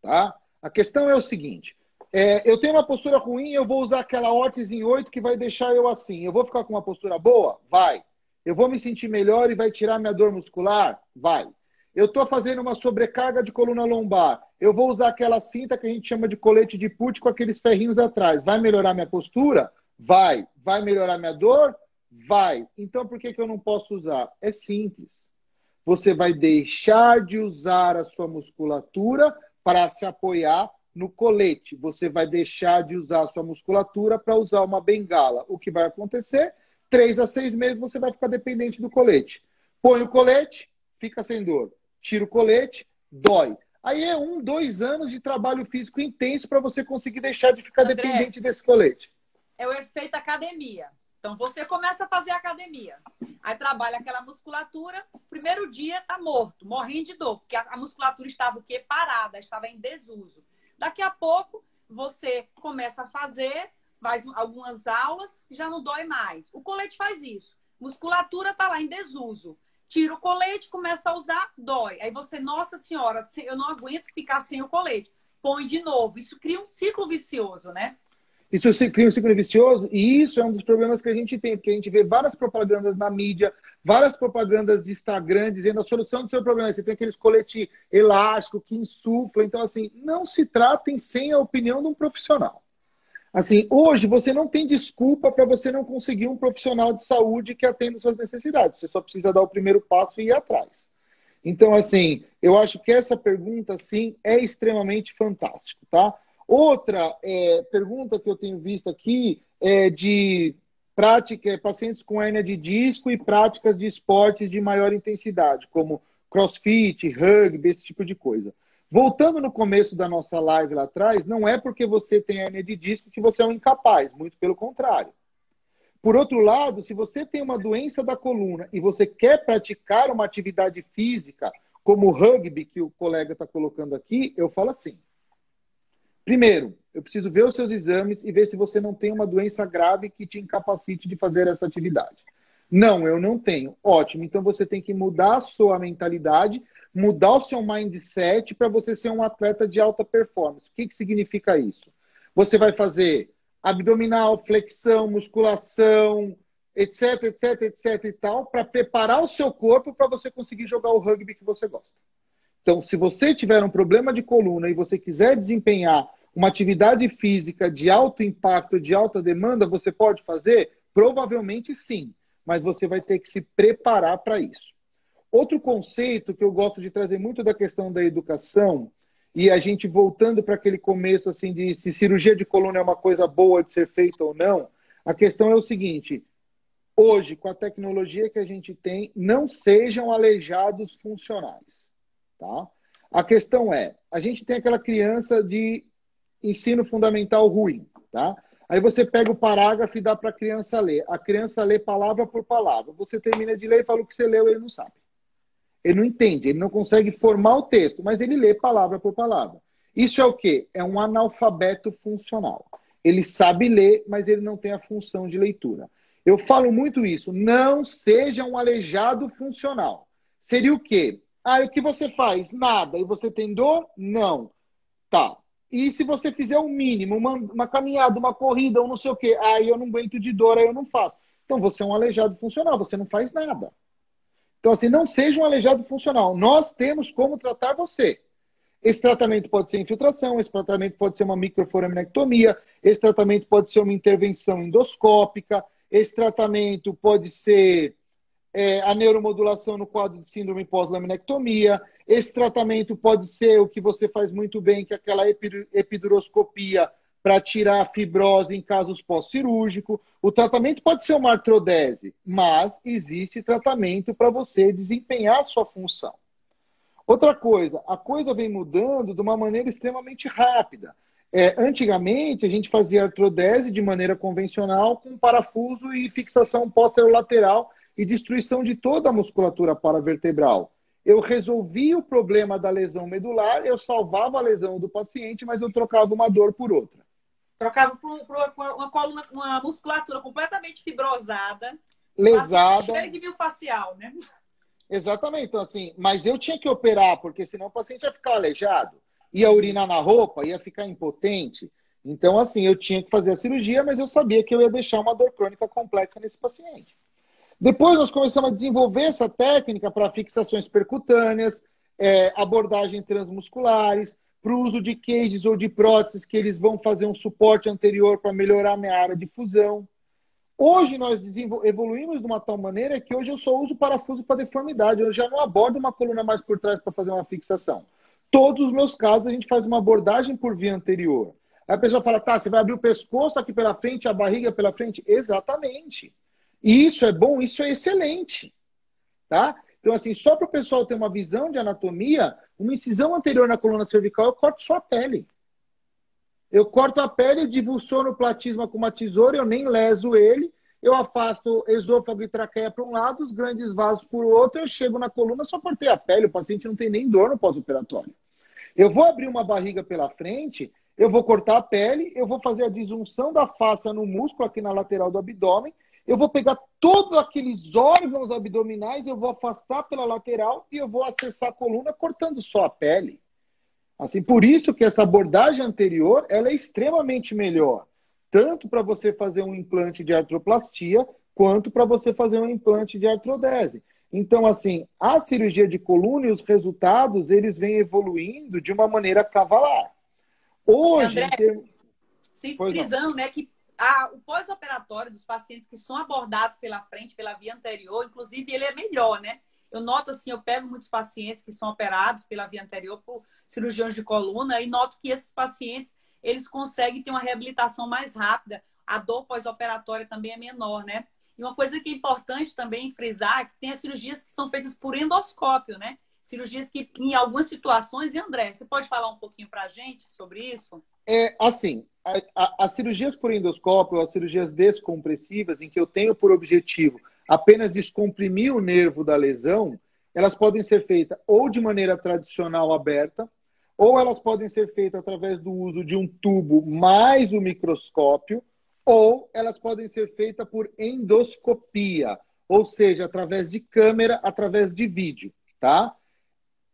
Tá? A questão é o seguinte, eu tenho uma postura ruim, eu vou usar aquela órtese em 8 que vai deixar eu assim. Eu vou ficar com uma postura boa? Vai. Eu vou me sentir melhor e vai tirar minha dor muscular? Vai. Eu estou fazendo uma sobrecarga de coluna lombar. Eu vou usar aquela cinta que a gente chama de colete de put com aqueles ferrinhos atrás. Vai melhorar minha postura? Vai. Vai melhorar minha dor? Vai. Então por que eu não posso usar? É simples. Você vai deixar de usar a sua musculatura para se apoiar no colete. Você vai deixar de usar a sua musculatura para usar uma bengala. O que vai acontecer? 3 a 6 meses você vai ficar dependente do colete. Põe o colete, fica sem dor. Tira o colete, dói. Aí é 1, 2 anos de trabalho físico intenso para você conseguir deixar de ficar dependente desse colete. É o efeito academia. Então você começa a fazer academia. Aí trabalha aquela musculatura. Primeiro dia tá morto, morrendo de dor, porque a musculatura estava o quê? Parada, estava em desuso. Daqui a pouco você começa a fazer, faz algumas aulas, já não dói mais. O colete faz isso. Musculatura tá lá em desuso. Tira o colete, começa a usar, dói. Aí você, nossa senhora, eu não aguento ficar sem o colete. Põe de novo. Isso cria um ciclo vicioso, né? Isso cria um ciclo vicioso e isso é um dos problemas que a gente tem, porque a gente vê várias propagandas na mídia, várias propagandas de Instagram dizendo a solução do seu problema. Você tem aqueles colete elástico que insufla. Então, assim, não se tratem sem a opinião de um profissional. Assim, hoje você não tem desculpa para você não conseguir um profissional de saúde que atenda suas necessidades. Você só precisa dar o primeiro passo e ir atrás. Então, assim, eu acho que essa pergunta, sim, é extremamente fantástico, tá? Outra pergunta que eu tenho visto aqui é de pacientes com hérnia de disco e práticas de esportes de maior intensidade, como crossfit, rugby, esse tipo de coisa. Voltando no começo da nossa live lá atrás, não é porque você tem hérnia de disco que você é um incapaz, muito pelo contrário. Por outro lado, se você tem uma doença da coluna e você quer praticar uma atividade física, como o rugby, que o colega está colocando aqui, eu falo assim. Primeiro, eu preciso ver os seus exames e ver se você não tem uma doença grave que te incapacite de fazer essa atividade. Não, eu não tenho. Ótimo. Então você tem que mudar a sua mentalidade, mudar o seu mindset para você ser um atleta de alta performance. O que que significa isso? Você vai fazer abdominal, flexão, musculação, etc, etc, etc e tal, para preparar o seu corpo para você conseguir jogar o rugby que você gosta. Então, se você tiver um problema de coluna e você quiser desempenhar uma atividade física de alto impacto, de alta demanda, você pode fazer? Provavelmente sim, mas você vai ter que se preparar para isso. Outro conceito que eu gosto de trazer muito da questão da educação, e a gente voltando para aquele começo assim de se cirurgia de coluna é uma coisa boa de ser feita ou não, a questão é o seguinte: hoje, com a tecnologia que a gente tem, não sejam aleijados funcionais. Tá? A questão é, a gente tem aquela criança de ensino fundamental ruim. Tá? Aí você pega o parágrafo e dá para a criança ler. A criança lê palavra por palavra. Você termina de ler e fala o que você leu, ele não sabe. Ele não entende, ele não consegue formar o texto, mas ele lê palavra por palavra. Isso é o quê? É um analfabeto funcional. Ele sabe ler, mas ele não tem a função de leitura. Eu falo muito isso. Não seja um aleijado funcional. Seria o quê? Ah, e o que você faz? Nada. E você tem dor? Não. Tá. E se você fizer o mínimo, uma caminhada, uma corrida, ou não sei o quê, aí eu não aguento de dor, aí eu não faço. Então você é um aleijado funcional, você não faz nada. Então, assim, não seja um aleijado funcional. Nós temos como tratar você. Esse tratamento pode ser infiltração, esse tratamento pode ser uma microforaminectomia, esse tratamento pode ser uma intervenção endoscópica, esse tratamento pode ser a neuromodulação no quadro de síndrome pós-laminectomia, esse tratamento pode ser o que você faz muito bem, que é aquela epiduroscopia para tirar a fibrose em casos pós-cirúrgicos. O tratamento pode ser uma artrodese, mas existe tratamento para você desempenhar a sua função. Outra coisa, a coisa vem mudando de uma maneira extremamente rápida. Antigamente, a gente fazia artrodese de maneira convencional com parafuso e fixação posterolateral e destruição de toda a musculatura paravertebral. Eu resolvia o problema da lesão medular, eu salvava a lesão do paciente, mas eu trocava uma dor por outra. Trocava por uma coluna, uma musculatura completamente fibrosada, Lesada. cheio de miofascial, né? Exatamente. Então, assim, mas eu tinha que operar, porque senão o paciente ia ficar aleijado, ia urinar na roupa, ia ficar impotente. Então, assim, eu tinha que fazer a cirurgia, mas eu sabia que eu ia deixar uma dor crônica complexa nesse paciente. Depois nós começamos a desenvolver essa técnica para fixações percutâneas, abordagem transmusculares, para o uso de cages ou de próteses, que eles vão fazer um suporte anterior para melhorar a minha área de fusão. Hoje nós evoluímos de uma tal maneira que hoje eu só uso parafuso para deformidade. Eu já não abordo uma coluna mais por trás para fazer uma fixação. Todos os meus casos a gente faz uma abordagem por via anterior. Aí a pessoa fala, tá, você vai abrir o pescoço aqui pela frente, a barriga pela frente? Exatamente. E isso é bom, isso é excelente. Tá? Então, assim, só para o pessoal ter uma visão de anatomia, uma incisão anterior na coluna cervical, eu corto só a pele. Eu corto a pele, eu divulsiono o platisma com uma tesoura, eu nem leso ele, eu afasto esôfago e traqueia para um lado, os grandes vasos por outro, eu chego na coluna, só cortei a pele, o paciente não tem nem dor no pós-operatório. Eu vou abrir uma barriga pela frente, eu vou cortar a pele, eu vou fazer a disjunção da face no músculo aqui na lateral do abdômen, eu vou pegar todos aqueles órgãos abdominais, eu vou afastar pela lateral e eu vou acessar a coluna cortando só a pele. Assim, por isso que essa abordagem anterior ela é extremamente melhor, tanto para você fazer um implante de artroplastia, quanto para você fazer um implante de artrodese. Então, assim, a cirurgia de coluna e os resultados, eles vêm evoluindo de uma maneira cavalar. Hoje, André, sempre frisando, né, que o pós-operatório dos pacientes que são abordados pela frente, pela via anterior, inclusive ele é melhor, né? Eu noto assim, eu pego muitos pacientes que são operados pela via anterior por cirurgiões de coluna e noto que esses pacientes, eles conseguem ter uma reabilitação mais rápida. A dor pós-operatória também é menor, né? E uma coisa que é importante também frisar é que tem as cirurgias que são feitas por endoscópio, né? Cirurgias que, em algumas situações, e André, você pode falar um pouquinho pra gente sobre isso? Assim, as cirurgias por endoscópio, as cirurgias descompressivas, em que eu tenho por objetivo apenas descomprimir o nervo da lesão, elas podem ser feitas ou de maneira tradicional aberta, ou elas podem ser feitas através do uso de um tubo mais o microscópio, ou elas podem ser feitas por endoscopia, ou seja, através de câmera, através de vídeo, tá?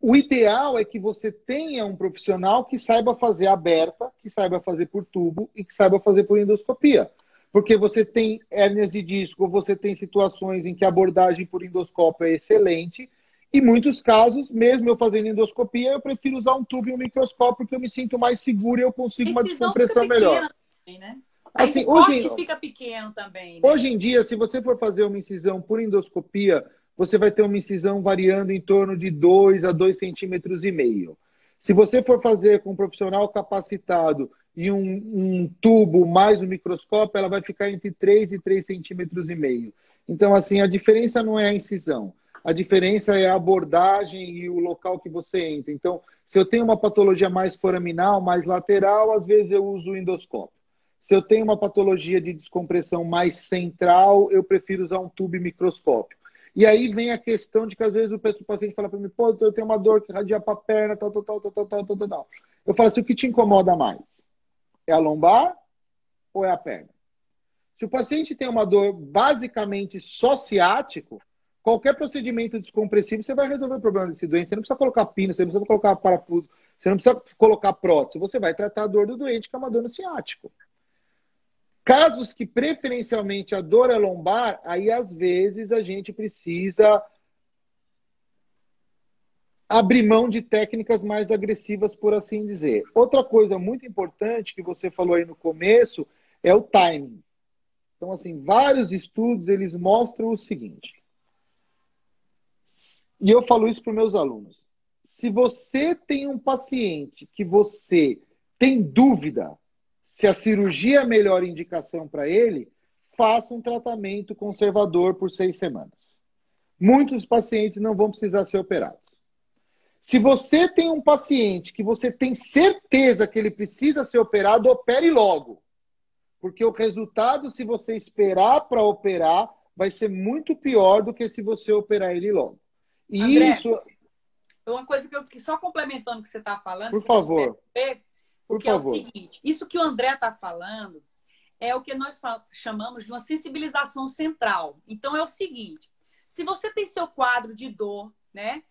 O ideal é que você tenha um profissional que saiba fazer aberta, que saiba fazer por tubo e que saiba fazer por endoscopia. Porque você tem hérnias de disco, ou você tem situações em que a abordagem por endoscópio é excelente. Em muitos casos, mesmo eu fazendo endoscopia, eu prefiro usar um tubo e um microscópio porque eu me sinto mais seguro e eu consigo A uma incisão fica descompressão melhor. pequena também, né? Aí Assim, o corte fica pequeno também, né? hoje em dia, se você for fazer uma incisão por endoscopia, você vai ter uma incisão variando em torno de 2 a 2,5 cm. Se você for fazer com um profissional capacitado e um tubo mais um microscópio, ela vai ficar entre 3 e 3,5 cm. Então, assim, a diferença não é a incisão. A diferença é a abordagem e o local que você entra. Então, se eu tenho uma patologia mais foraminal, mais lateral, às vezes eu uso o endoscópio. Se eu tenho uma patologia de descompressão mais central, eu prefiro usar um tubo e microscópio. E aí vem a questão de que às vezes o paciente fala para mim, pô, eu tenho uma dor que radia para a perna, tal. Eu falo assim, o que te incomoda mais? É a lombar ou é a perna? Se o paciente tem uma dor basicamente só ciático, qualquer procedimento descompressivo, você vai resolver o problema desse doente. Você não precisa colocar pino, você não precisa colocar parafuso, você não precisa colocar prótese. Você vai tratar a dor do doente, que é uma dor no ciático. Casos que preferencialmente a dor é lombar, aí às vezes a gente precisa abrir mão de técnicas mais agressivas, por assim dizer. Outra coisa muito importante que você falou aí no começo é o timing. Então, assim, vários estudos, eles mostram o seguinte, e eu falo isso para os meus alunos. Se você tem um paciente que você tem dúvida se a cirurgia é a melhor indicação para ele, faça um tratamento conservador por 6 semanas. Muitos pacientes não vão precisar ser operados. Se você tem um paciente que você tem certeza que ele precisa ser operado, opere logo. Porque o resultado, se você esperar para operar, vai ser muito pior do que se você operar ele logo. E André, isso... uma coisa que só complementando o que você está falando, Por favor. Porque é o seguinte, isso que o André está falando é o que nós chamamos de uma sensibilização central. Então é o seguinte, se você tem seu quadro de dor, né?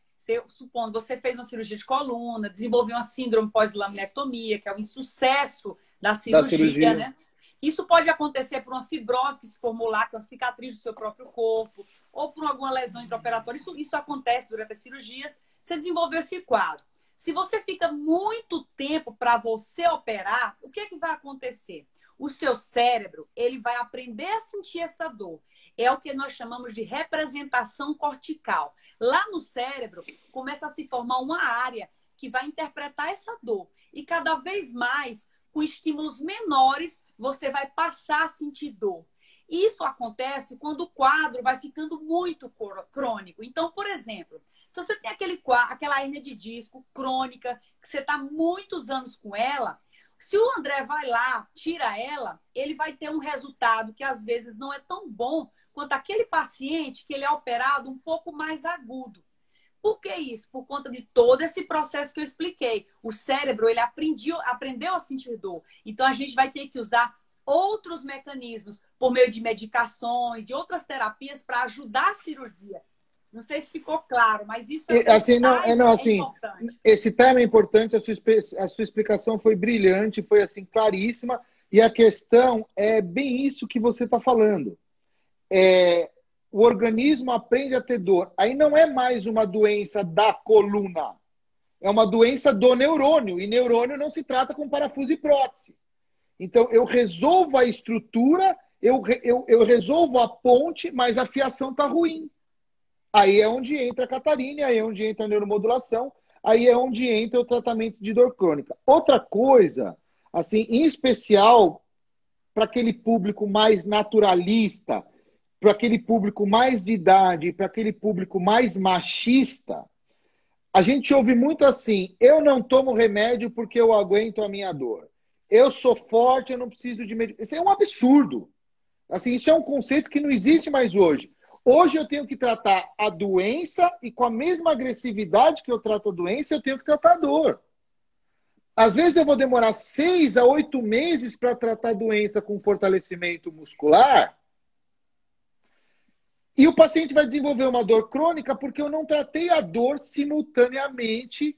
Supondo você fez uma cirurgia de coluna, desenvolveu uma síndrome pós-laminectomia, que é o insucesso da cirurgia, né? Isso pode acontecer por uma fibrose que se formou lá, que é uma cicatriz do seu próprio corpo, ou por alguma lesão intraoperatória. Isso acontece durante as cirurgias. Você desenvolveu esse quadro. Se você fica muito tempo para você operar, o que vai acontecer? O seu cérebro, ele vai aprender a sentir essa dor. É o que nós chamamos de representação cortical. Lá no cérebro, começa a se formar uma área que vai interpretar essa dor. E cada vez mais, com estímulos menores, você vai passar a sentir dor. Isso acontece quando o quadro vai ficando muito crônico. Então, por exemplo, se você tem aquela hérnia de disco crônica, que você está muitos anos com ela, se o André vai lá, tira ela, ele vai ter um resultado que às vezes não é tão bom quanto aquele paciente que ele é operado um pouco mais agudo. Por que isso? Por conta de todo esse processo que eu expliquei. O cérebro, ele aprendeu a sentir dor. Então, a gente vai ter que usar outros mecanismos, por meio de medicações, de outras terapias, para ajudar a cirurgia. Não sei se ficou claro, mas isso é, assim, importante. Esse tema é importante, a sua explicação foi brilhante, foi assim claríssima, e a questão é bem isso que você está falando. O organismo aprende a ter dor. Aí não é mais uma doença da coluna, é uma doença do neurônio, e neurônio não se trata com parafuso e prótese. Então, eu resolvo a estrutura, eu resolvo a ponte, mas a fiação está ruim. Aí é onde entra a Catarina, aí é onde entra a neuromodulação, aí é onde entra o tratamento de dor crônica. Outra coisa, assim, em especial para aquele público mais naturalista, para aquele público mais de idade, para aquele público mais machista, a gente ouve muito assim, eu não tomo remédio porque eu aguento a minha dor. Eu sou forte, eu não preciso de medicação. Isso é um absurdo. Assim, isso é um conceito que não existe mais hoje. Hoje eu tenho que tratar a doença e com a mesma agressividade que eu trato a doença, eu tenho que tratar a dor. Às vezes eu vou demorar 6 a 8 meses para tratar a doença com fortalecimento muscular E o paciente vai desenvolver uma dor crônica porque eu não tratei a dor simultaneamente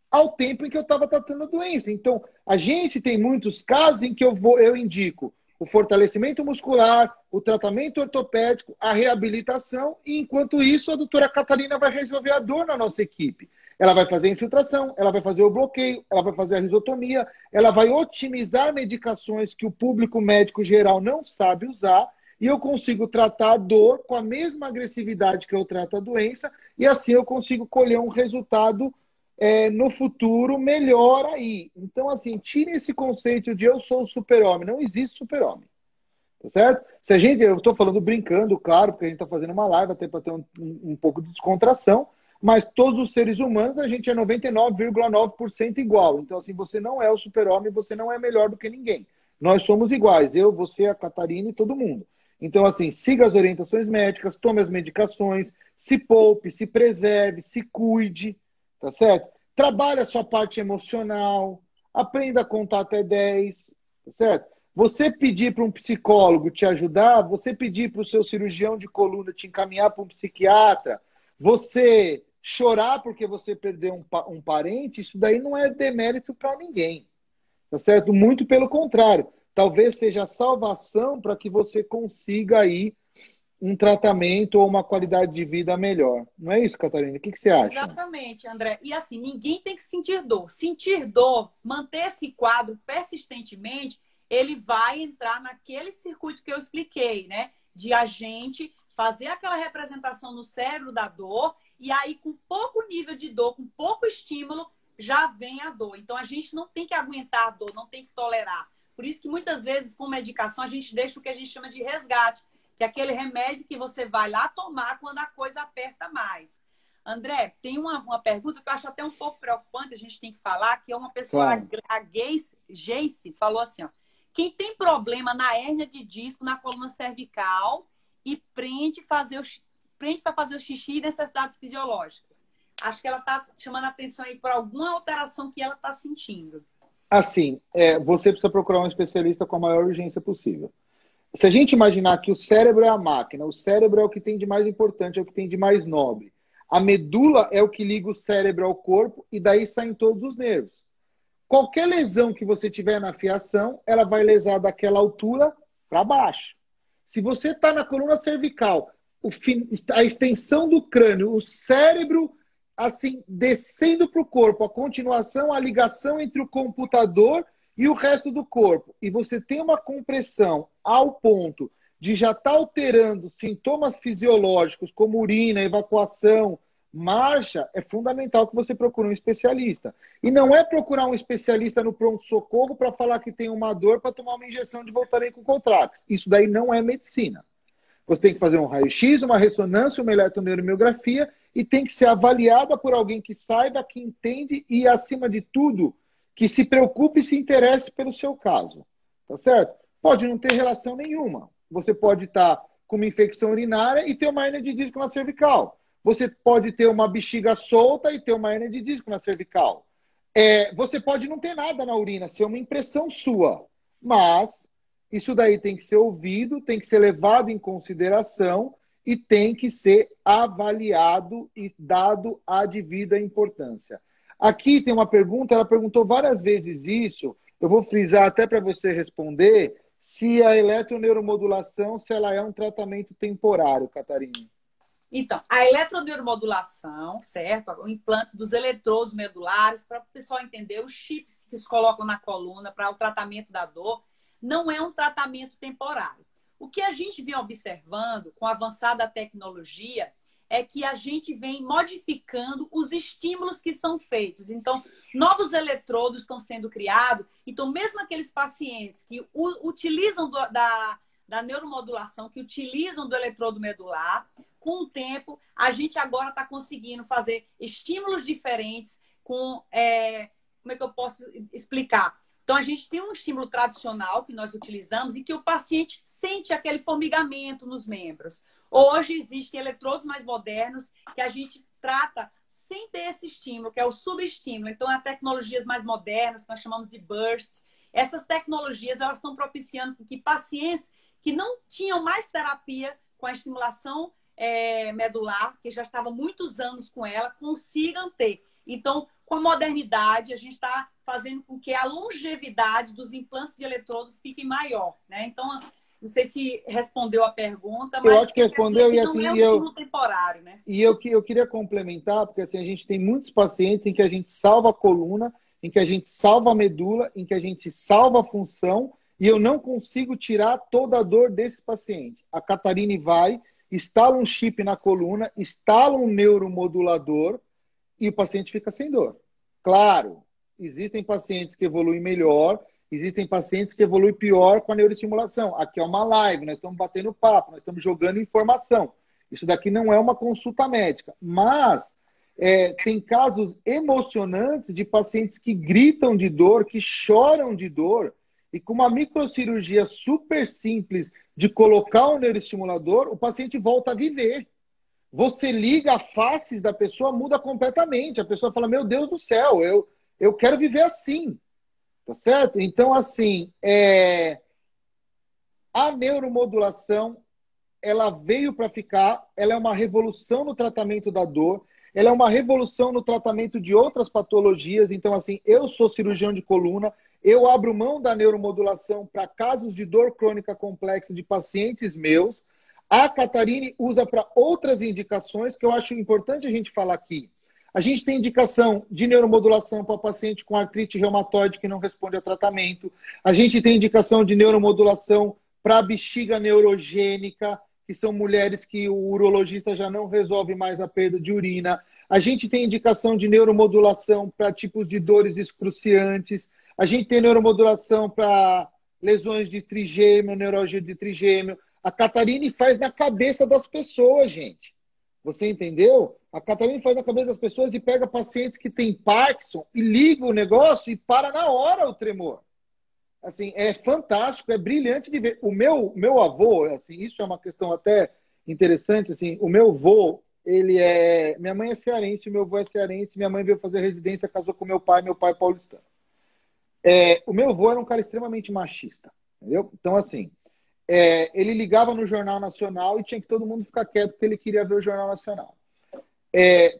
ao tempo em que eu estava tratando a doença. Então, a gente tem muitos casos em que eu indico o fortalecimento muscular, o tratamento ortopédico, a reabilitação, e enquanto isso, a doutora Catarina vai resolver a dor na nossa equipe. Ela vai fazer a infiltração, ela vai fazer o bloqueio, ela vai fazer a risotomia, ela vai otimizar medicações que o público médico geral não sabe usar, e eu consigo tratar a dor com a mesma agressividade que eu trato a doença, e assim eu consigo colher um resultado no futuro melhor aí. Então, assim, tire esse conceito de eu sou o super-homem. Não existe super-homem. Tá certo? Se a gente, eu estou falando brincando, claro, porque a gente está fazendo uma live até para ter um pouco de descontração, mas todos os seres humanos, a gente é 99,9% igual. Então, assim, você não é o super-homem, você não é melhor do que ninguém. Nós somos iguais. Eu, você, a Catarina e todo mundo. Então, assim, siga as orientações médicas, tome as medicações, se poupe, se preserve, se cuide. Tá certo? Trabalhe a sua parte emocional, aprenda a contar até 10, tá certo? Você pedir para um psicólogo te ajudar, você pedir para o seu cirurgião de coluna te encaminhar para um psiquiatra, você chorar porque você perdeu um parente, isso daí não é demérito para ninguém, tá certo? Muito pelo contrário, talvez seja a salvação para que você consiga aí um tratamento ou uma qualidade de vida melhor. Não é isso, Catarina? O que você acha? Exatamente, André. E assim, ninguém tem que sentir dor. Sentir dor, manter esse quadro persistentemente, ele vai entrar naquele circuito que eu expliquei, né? De a gente fazer aquela representação no cérebro da dor e aí com pouco nível de dor, com pouco estímulo, já vem a dor. Então a gente não tem que aguentar a dor, não tem que tolerar. Por isso que muitas vezes com medicação a gente deixa o que a gente chama de resgate, que é aquele remédio que você vai lá tomar quando a coisa aperta mais. André, tem uma pergunta que eu acho até um pouco preocupante, a gente tem que falar, que é uma pessoa, Claro. a Geice, falou assim, ó, quem tem problema na hérnia de disco, na coluna cervical e prende para fazer o xixi e necessidades fisiológicas. Acho que ela está chamando a atenção aí por alguma alteração que ela está sentindo. Assim, você precisa procurar um especialista com a maior urgência possível. Se a gente imaginar que o cérebro é a máquina, o cérebro é o que tem de mais importante, é o que tem de mais nobre. A medula é o que liga o cérebro ao corpo e daí saem todos os nervos. Qualquer lesão que você tiver na fiação, ela vai lesar daquela altura para baixo. Se você está na coluna cervical, a extensão do crânio, o cérebro assim descendo para o corpo, a continuação, a ligação entre o computador e o resto do corpo, e você tem uma compressão ao ponto de já estar alterando sintomas fisiológicos como urina, evacuação, marcha, é fundamental que você procure um especialista. E não é procurar um especialista no pronto-socorro para falar que tem uma dor para tomar uma injeção de Voltaren com Contrax. Isso daí não é medicina. Você tem que fazer um raio-x, uma ressonância, uma eletroneuromiografia e tem que ser avaliada por alguém que saiba, que entende e, acima de tudo, que se preocupe e se interesse pelo seu caso. Tá certo? Pode não ter relação nenhuma. Você pode estar com uma infecção urinária e ter uma hérnia de disco na cervical. Você pode ter uma bexiga solta e ter uma hérnia de disco na cervical. Você pode não ter nada na urina, ser uma impressão sua. Mas isso daí tem que ser ouvido, tem que ser levado em consideração e tem que ser avaliado e dado a devida importância. Aqui tem uma pergunta, ela perguntou várias vezes isso, eu vou frisar até para você responder, se a eletroneuromodulação, se ela é um tratamento temporário, Catarina. Então, a eletroneuromodulação, certo? O implante dos eletrodos medulares, para o pessoal entender, os chips que se colocam na coluna para o tratamento da dor, não é um tratamento temporário. O que a gente vem observando com a avançada tecnologia é que a gente vem modificando os estímulos que são feitos. Então, novos eletrodos estão sendo criados. Então, mesmo aqueles pacientes que utilizam da neuromodulação, que utilizam do eletrodo medular, com o tempo, a gente agora está conseguindo fazer estímulos diferentes com... como é que eu posso explicar? Então, a gente tem um estímulo tradicional que nós utilizamos e que o paciente sente aquele formigamento nos membros. Hoje, existem eletrodos mais modernos que a gente trata sem ter esse estímulo, que é o subestímulo. Então, há tecnologias mais modernas, que nós chamamos de burst. Essas tecnologias elas estão propiciando que pacientes que não tinham mais terapia com a estimulação medular, que já estava há muitos anos com ela, consigam ter. Então, com a modernidade, a gente está fazendo com que a longevidade dos implantes de eletrodo fique maior, né? Então, não sei se respondeu a pergunta, Eu mas acho que quer dizer respondeu que e não assim, é um estímulo temporário, né? eu queria complementar, porque assim, a gente tem muitos pacientes em que a gente salva a coluna, em que a gente salva a medula, em que a gente salva a função, e eu não consigo tirar toda a dor desse paciente. A Catarine vai, instala um chip na coluna, instala um neuromodulador e o paciente fica sem dor. Claro, existem pacientes que evoluem melhor, existem pacientes que evoluem pior com a neuroestimulação. Aqui é uma live, nós estamos batendo papo, nós estamos jogando informação. Isso daqui não é uma consulta médica, mas tem casos emocionantes de pacientes que gritam de dor, que choram de dor, e com uma microcirurgia super simples de colocar um neuroestimulador, o paciente volta a viver. Você liga a faces da pessoa, muda completamente. A pessoa fala, meu Deus do céu, eu quero viver assim. Tá certo? Então, assim, a neuromodulação, ela veio para ficar, ela é uma revolução no tratamento da dor, ela é uma revolução no tratamento de outras patologias. Então, assim, eu sou cirurgião de coluna, eu abro mão da neuromodulação para casos de dor crônica complexa de pacientes meus. A Catarine usa para outras indicações que eu acho importante a gente falar aqui. A gente tem indicação de neuromodulação para paciente com artrite reumatoide que não responde a tratamento. A gente tem indicação de neuromodulação para bexiga neurogênica, que são mulheres que o urologista já não resolve mais a perda de urina. A gente tem indicação de neuromodulação para tipos de dores excruciantes. A gente tem neuromodulação para lesões de trigêmeo, neuralgia de trigêmeo. A Catarine faz na cabeça das pessoas, gente. Você entendeu? A Catarine faz na cabeça das pessoas e pega pacientes que têm Parkinson e liga o negócio e para na hora o tremor. Assim, é fantástico, é brilhante de ver. O meu avô, assim, isso é uma questão até interessante, assim, o meu avô, minha mãe é cearense, meu avô é cearense, minha mãe veio fazer residência, casou com meu pai é paulistano. O meu avô era um cara extremamente machista, entendeu? Então, assim, ele ligava no Jornal Nacional e tinha que todo mundo ficar quieto porque ele queria ver o Jornal Nacional.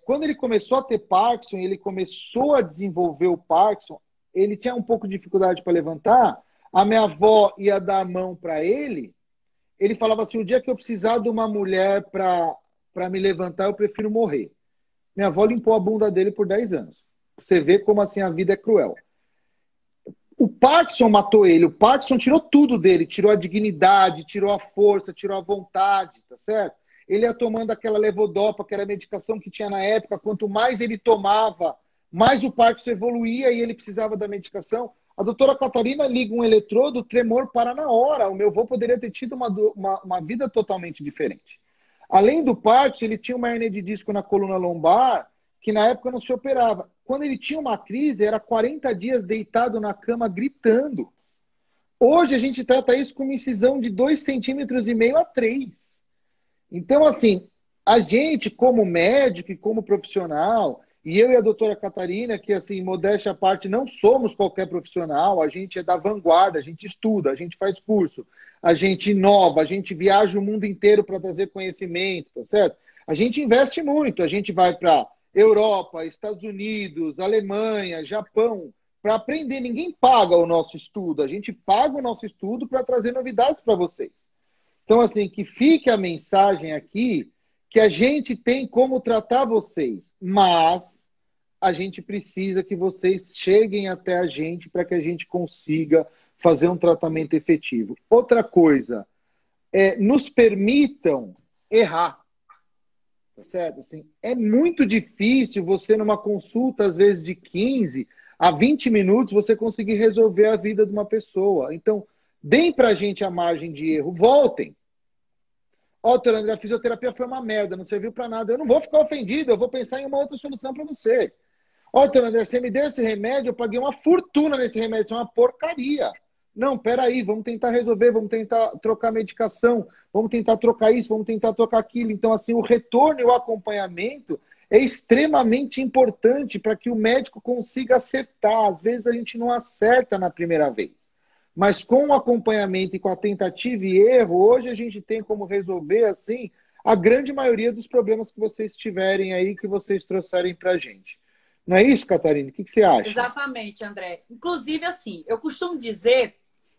Quando ele começou a ter Parkinson, ele começou a desenvolver o Parkinson, ele tinha um pouco de dificuldade para levantar, a minha avó ia dar a mão para ele falava assim, o dia que eu precisar de uma mulher para me levantar, eu prefiro morrer. Minha avó limpou a bunda dele por 10 anos. Você vê como assim a vida é cruel. O Parkinson matou ele, o Parkinson tirou tudo dele, tirou a dignidade, tirou a força, tirou a vontade, tá certo? Ele ia tomando aquela levodopa, que era a medicação que tinha na época, quanto mais ele tomava, mais o Parkinson evoluía e ele precisava da medicação. A doutora Catarina liga um eletrodo, o tremor para na hora. O meu avô poderia ter tido uma vida totalmente diferente. Além do Parkinson, ele tinha uma hernia de disco na coluna lombar, que na época não se operava. Quando ele tinha uma crise, era 40 dias deitado na cama gritando. Hoje a gente trata isso com uma incisão de 2,5 centímetros a 3. Então, assim, a gente, como médico e como profissional, e eu e a doutora Catarina, que, assim, modéstia à parte, não somos qualquer profissional, a gente é da vanguarda, a gente estuda, a gente faz curso, a gente inova, a gente viaja o mundo inteiro para trazer conhecimento, tá certo? A gente investe muito, a gente vai para Europa, Estados Unidos, Alemanha, Japão, para aprender. Ninguém paga o nosso estudo, a gente paga o nosso estudo para trazer novidades para vocês. Então, assim, que fique a mensagem aqui que a gente tem como tratar vocês, mas a gente precisa que vocês cheguem até a gente para que a gente consiga fazer um tratamento efetivo. Outra coisa, nos permitam errar. Tá certo? Assim, é muito difícil você, numa consulta, às vezes de 15 a 20 minutos, você conseguir resolver a vida de uma pessoa. Então, deem pra gente a margem de erro. Voltem. Ó, doutor André, a fisioterapia foi uma merda, não serviu para nada. Eu não vou ficar ofendido, eu vou pensar em uma outra solução para você. Ó, doutor André, você me deu esse remédio, eu paguei uma fortuna nesse remédio, isso é uma porcaria. Não, peraí, vamos tentar resolver, vamos tentar trocar medicação, vamos tentar trocar isso, vamos tentar trocar aquilo. Então, assim, o retorno e o acompanhamento é extremamente importante para que o médico consiga acertar. Às vezes a gente não acerta na primeira vez. Mas com o acompanhamento e com a tentativa e erro, hoje a gente tem como resolver, assim, a grande maioria dos problemas que vocês tiverem aí, que vocês trouxerem para a gente. Não é isso, Catarina? O que você acha? Exatamente, André. Inclusive, assim, eu costumo dizer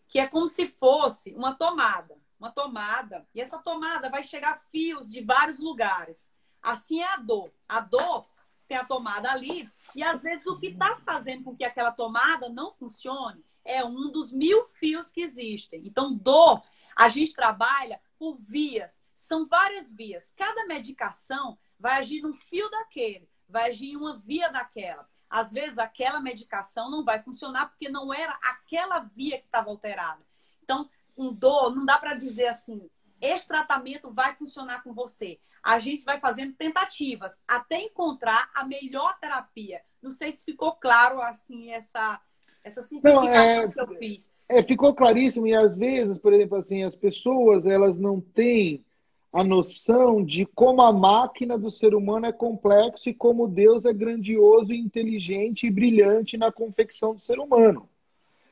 que é como se fosse uma tomada. Uma tomada. E essa tomada vai chegar fios de vários lugares. Assim é a dor. A dor tem a tomada ali. E, às vezes, o que está fazendo com que aquela tomada não funcione é um dos 1000 fios que existem. Então, dor, a gente trabalha por vias. São várias vias. Cada medicação vai agir num fio daquele. Vai agir em uma via daquela. Às vezes, aquela medicação não vai funcionar porque não era aquela via que estava alterada. Então, um dor, não dá para dizer assim, esse tratamento vai funcionar com você. A gente vai fazendo tentativas até encontrar a melhor terapia. Não sei se ficou claro, assim, essa simplificação que eu fiz. Ficou claríssimo. E, às vezes, por exemplo, assim, as pessoas, elas não têm a noção de como a máquina do ser humano é complexa e como Deus é grandioso, inteligente e brilhante na confecção do ser humano.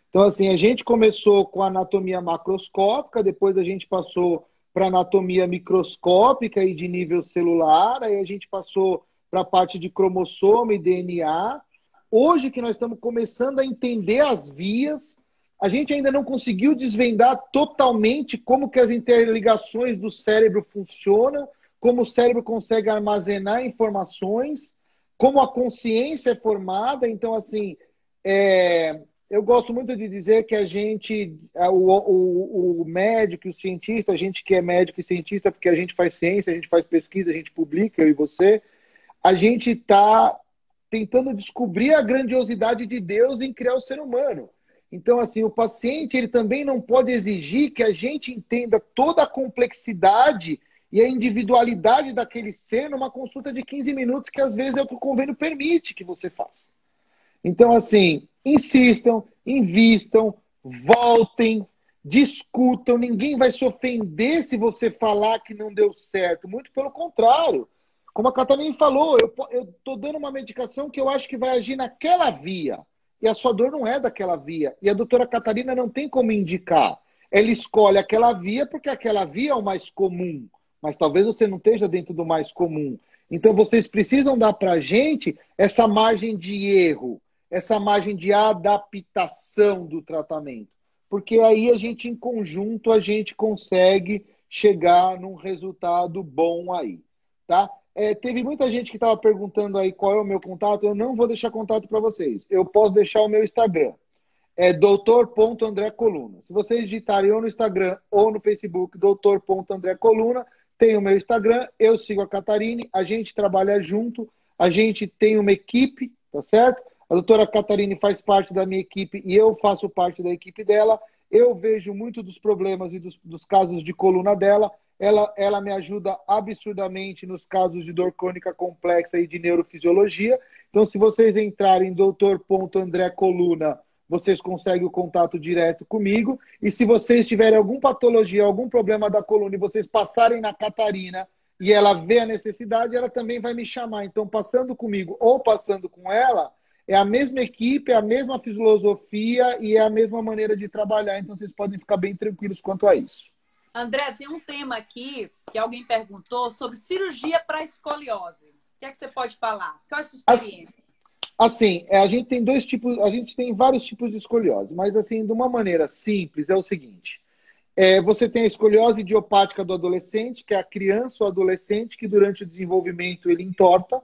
Então, assim, a gente começou com a anatomia macroscópica, depois a gente passou para anatomia microscópica e de nível celular, aí a gente passou para a parte de cromossomo e DNA. Hoje que nós estamos começando a entender as vias, a gente ainda não conseguiu desvendar totalmente como que as interligações do cérebro funcionam, como o cérebro consegue armazenar informações, como a consciência é formada. Então, assim, eu gosto muito de dizer que a gente, o médico, o cientista, a gente que é médico e cientista, porque a gente faz ciência, a gente faz pesquisa, a gente publica, eu e você, a gente está tentando descobrir a grandiosidade de Deus em criar o ser humano. Então, assim, o paciente ele também não pode exigir que a gente entenda toda a complexidade e a individualidade daquele ser numa consulta de 15 minutos, que às vezes é o que o convênio permite que você faça. Então, assim, insistam, invistam, voltem, discutam. Ninguém vai se ofender se você falar que não deu certo. Muito pelo contrário. Como a Catarina falou, eu estou dando uma medicação que eu acho que vai agir naquela via. E a sua dor não é daquela via. E a doutora Catarina não tem como indicar. Ela escolhe aquela via porque aquela via é o mais comum. Mas talvez você não esteja dentro do mais comum. Então vocês precisam dar para a gente essa margem de erro, essa margem de adaptação do tratamento. Porque aí a gente, em conjunto, a gente consegue chegar num resultado bom aí. Tá? Teve muita gente que estava perguntando aí qual é o meu contato. Eu não vou deixar contato para vocês. Eu posso deixar o meu Instagram. É doutor.andrecoluna. Se vocês digitarem ou no Instagram ou no Facebook, doutor.andrecoluna, tem o meu Instagram, eu sigo a Catarine, a gente trabalha junto, a gente tem uma equipe, tá certo? A doutora Catarine faz parte da minha equipe e eu faço parte da equipe dela. Eu vejo muito dos problemas e dos casos de coluna dela. Ela me ajuda absurdamente nos casos de dor crônica complexa e de neurofisiologia. Então, se vocês entrarem em doutor.andrecoluna, vocês conseguem o contato direto comigo. E se vocês tiverem alguma patologia, algum problema da coluna e vocês passarem na Catarina e ela vê a necessidade, ela também vai me chamar. Então, passando comigo ou passando com ela, é a mesma equipe, é a mesma filosofia e é a mesma maneira de trabalhar. Então, vocês podem ficar bem tranquilos quanto a isso. André, tem um tema aqui que alguém perguntou sobre cirurgia para escoliose. O que é que você pode falar? Qual é a sua experiência? Assim, a gente tem dois tipos, a gente tem vários tipos de escoliose, mas assim, de uma maneira simples, é o seguinte. Você tem a escoliose idiopática do adolescente, que é a criança ou adolescente que durante o desenvolvimento ele entorta.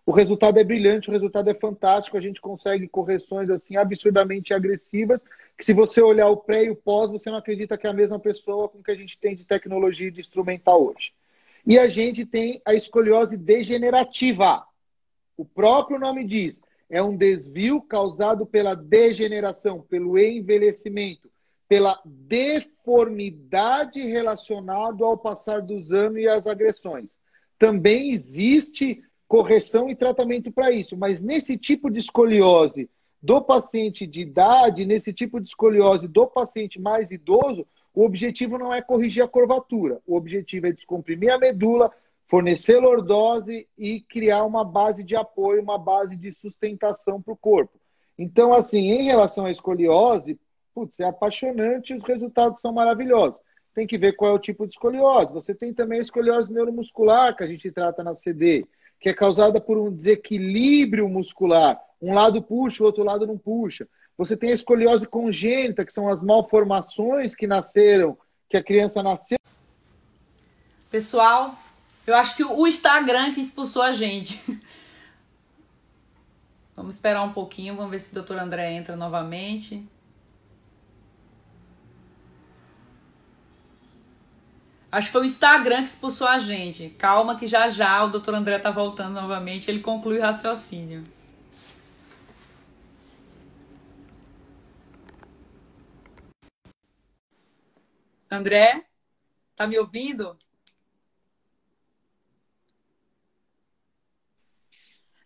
O resultado é brilhante, o resultado é fantástico, a gente consegue correções assim absurdamente agressivas, que se você olhar o pré e o pós, você não acredita que é a mesma pessoa com que a gente tem de tecnologia e de instrumental hoje. E a gente tem a escoliose degenerativa. O próprio nome diz, é um desvio causado pela degeneração, pelo envelhecimento, pela deformidade relacionada ao passar dos anos e às agressões. Também existe correção e tratamento para isso, mas nesse tipo de escoliose do paciente de idade, nesse tipo de escoliose do paciente mais idoso, o objetivo não é corrigir a curvatura, o objetivo é descomprimir a medula, fornecer lordose e criar uma base de apoio, uma base de sustentação para o corpo. Então, assim, em relação à escoliose, putz, é apaixonante, os resultados são maravilhosos. tem que ver qual é o tipo de escoliose. Você tem também a escoliose neuromuscular, que a gente trata na CD, que é causada por um desequilíbrio muscular. Um lado puxa, o outro lado não puxa. Você tem a escoliose congênita, que são as malformações que nasceram, que a criança nasceu. Pessoal, eu acho que o Instagram que expulsou a gente. Vamos esperar um pouquinho, vamos ver se o doutor André entra novamente. Acho que foi o Instagram que expulsou a gente. Calma que já já o doutor André tá voltando novamente, ele conclui o raciocínio. André, tá me ouvindo?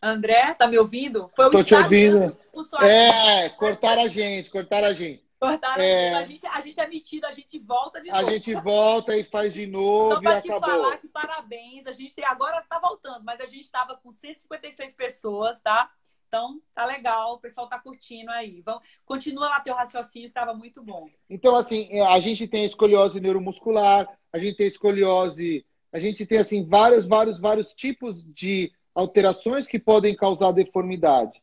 André, tá me ouvindo? Foi o Tô te Instagram ouvindo. que expulsou a gente. Cortaram a gente, cortaram a gente. Cortaram a gente é metido, a gente volta de A novo. gente volta e faz de novo Só e para te acabou. falar que parabéns, a gente agora tá voltando, mas a gente estava com 156 pessoas, tá? Então tá legal, o pessoal tá curtindo aí. Continua lá teu raciocínio, que tava muito bom. Então, assim, a gente tem escoliose neuromuscular, a gente tem escoliose, a gente tem, assim, vários tipos de alterações que podem causar deformidade.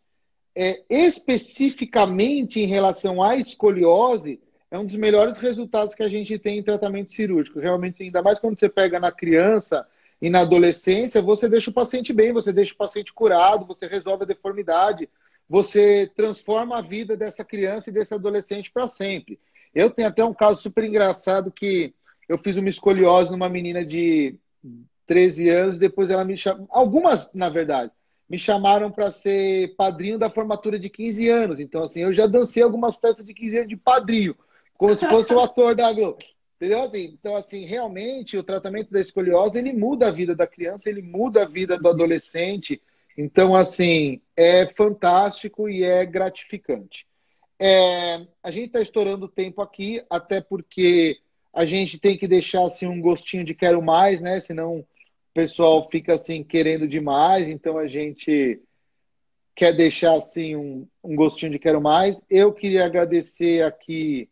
Especificamente em relação à escoliose, é um dos melhores resultados que a gente tem em tratamento cirúrgico. Realmente, ainda mais quando você pega na criança e na adolescência, você deixa o paciente bem, você deixa o paciente curado, você resolve a deformidade, você transforma a vida dessa criança e desse adolescente para sempre. Eu tenho até um caso super engraçado que eu fiz uma escoliose numa menina de 13 anos, depois ela me chamou, algumas, na verdade, me chamaram para ser padrinho da formatura de 15 anos. Então, assim, eu já dancei algumas peças de 15 anos de padrinho, como se fosse o ator da Globo. Entendeu? Então, assim, realmente, o tratamento da escoliose, ele muda a vida da criança, ele muda a vida do adolescente. Então, assim, é fantástico e é gratificante. A gente está estourando o tempo aqui, até porque a gente tem que deixar, assim, um gostinho de quero mais, né? Senão o pessoal fica, assim, querendo demais. Então, a gente quer deixar, assim, um gostinho de quero mais. Eu queria agradecer aqui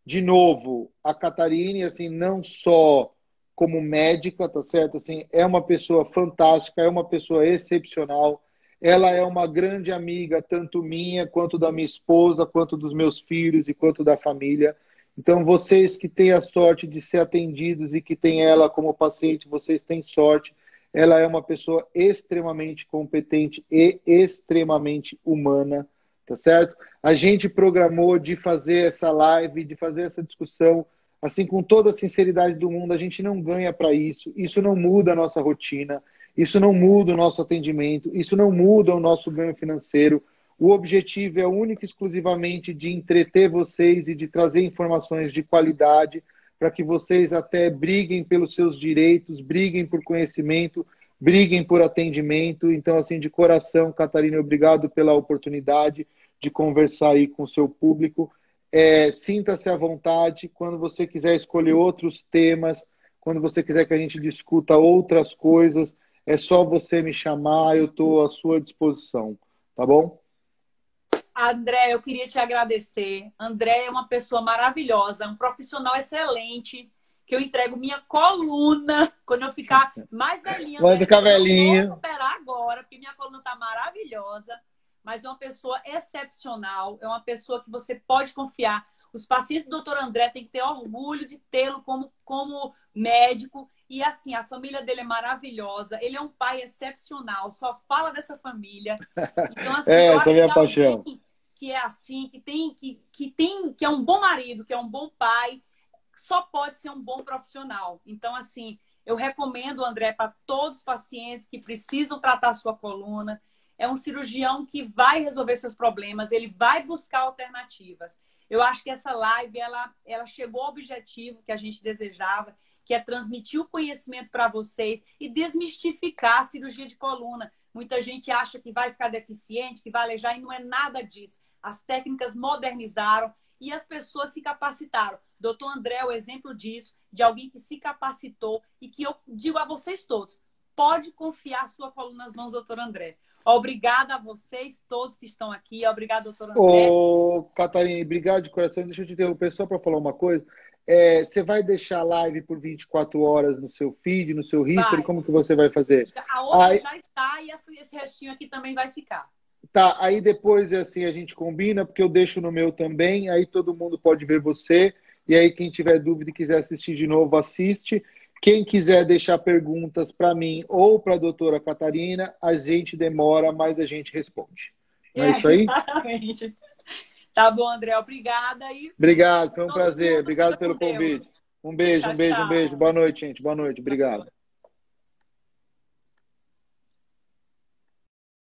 de novo, a Catarine, assim, não só como médica, tá certo? Assim, é uma pessoa fantástica, é uma pessoa excepcional. Ela é uma grande amiga, tanto minha, quanto da minha esposa, quanto dos meus filhos e quanto da família. Então, vocês que têm a sorte de ser atendidos e que têm ela como paciente, vocês têm sorte. Ela é uma pessoa extremamente competente e extremamente humana, tá certo? A gente programou de fazer essa live, de fazer essa discussão, assim, com toda a sinceridade do mundo. A gente não ganha para isso, isso não muda a nossa rotina, isso não muda o nosso atendimento, isso não muda o nosso ganho financeiro. O objetivo é único e exclusivamente de entreter vocês e de trazer informações de qualidade para que vocês até briguem pelos seus direitos, briguem por conhecimento, briguem por atendimento. Então, assim, de coração, Catarina, obrigado pela oportunidade de conversar aí com o seu público. Sinta-se à vontade quando você quiser escolher outros temas, quando você quiser que a gente discuta outras coisas, é só você me chamar, eu estou à sua disposição, tá bom? André, eu queria te agradecer. André é uma pessoa maravilhosa, um profissional excelente, que eu entrego minha coluna quando eu ficar mais velhinha. Vai ficar velhinha. Eu vou operar agora, porque minha coluna está maravilhosa. Mas é uma pessoa excepcional, é uma pessoa que você pode confiar. Os pacientes do Dr. André têm que ter orgulho de tê-lo como médico. E assim, a família dele é maravilhosa. Ele é um pai excepcional, só fala dessa família. Então, assim, eu acho minha que paixão. alguém que é assim, que é um bom marido, que é um bom pai, só pode ser um bom profissional. Então, assim, eu recomendo o André para todos os pacientes que precisam tratar a sua coluna. É um cirurgião que vai resolver seus problemas, ele vai buscar alternativas. Eu acho que essa live, ela chegou ao objetivo que a gente desejava, que é transmitir o conhecimento para vocês e desmistificar a cirurgia de coluna. Muita gente acha que vai ficar deficiente, que vai aleijar, e não é nada disso. As técnicas modernizaram e as pessoas se capacitaram. Doutor André é o exemplo disso, de alguém que se capacitou e que eu digo a vocês todos, pode confiar sua coluna nas mãos do doutor André. Obrigada a vocês todos que estão aqui. Obrigada, doutor André. Ô, Catarina, obrigado de coração. Deixa eu te interromper só para falar uma coisa. Você vai deixar a live por 24 horas no seu feed, no seu history? Vai. Como que você vai fazer? A outra Aí, já está e esse restinho aqui também vai ficar. tá, aí depois assim a gente combina, porque eu deixo no meu também, aí todo mundo pode ver você, e aí quem tiver dúvida e quiser assistir de novo, assiste. Quem quiser deixar perguntas para mim ou para a doutora Catarina, a gente demora, mas a gente responde. Não é isso aí? Exatamente. Tá bom, André. Obrigada e Obrigado, foi um todo prazer. mundo fica Obrigado com pelo convite. Deus. Um beijo, Tchau, um beijo, um beijo. tchau. Boa noite, gente. Boa noite. Obrigado.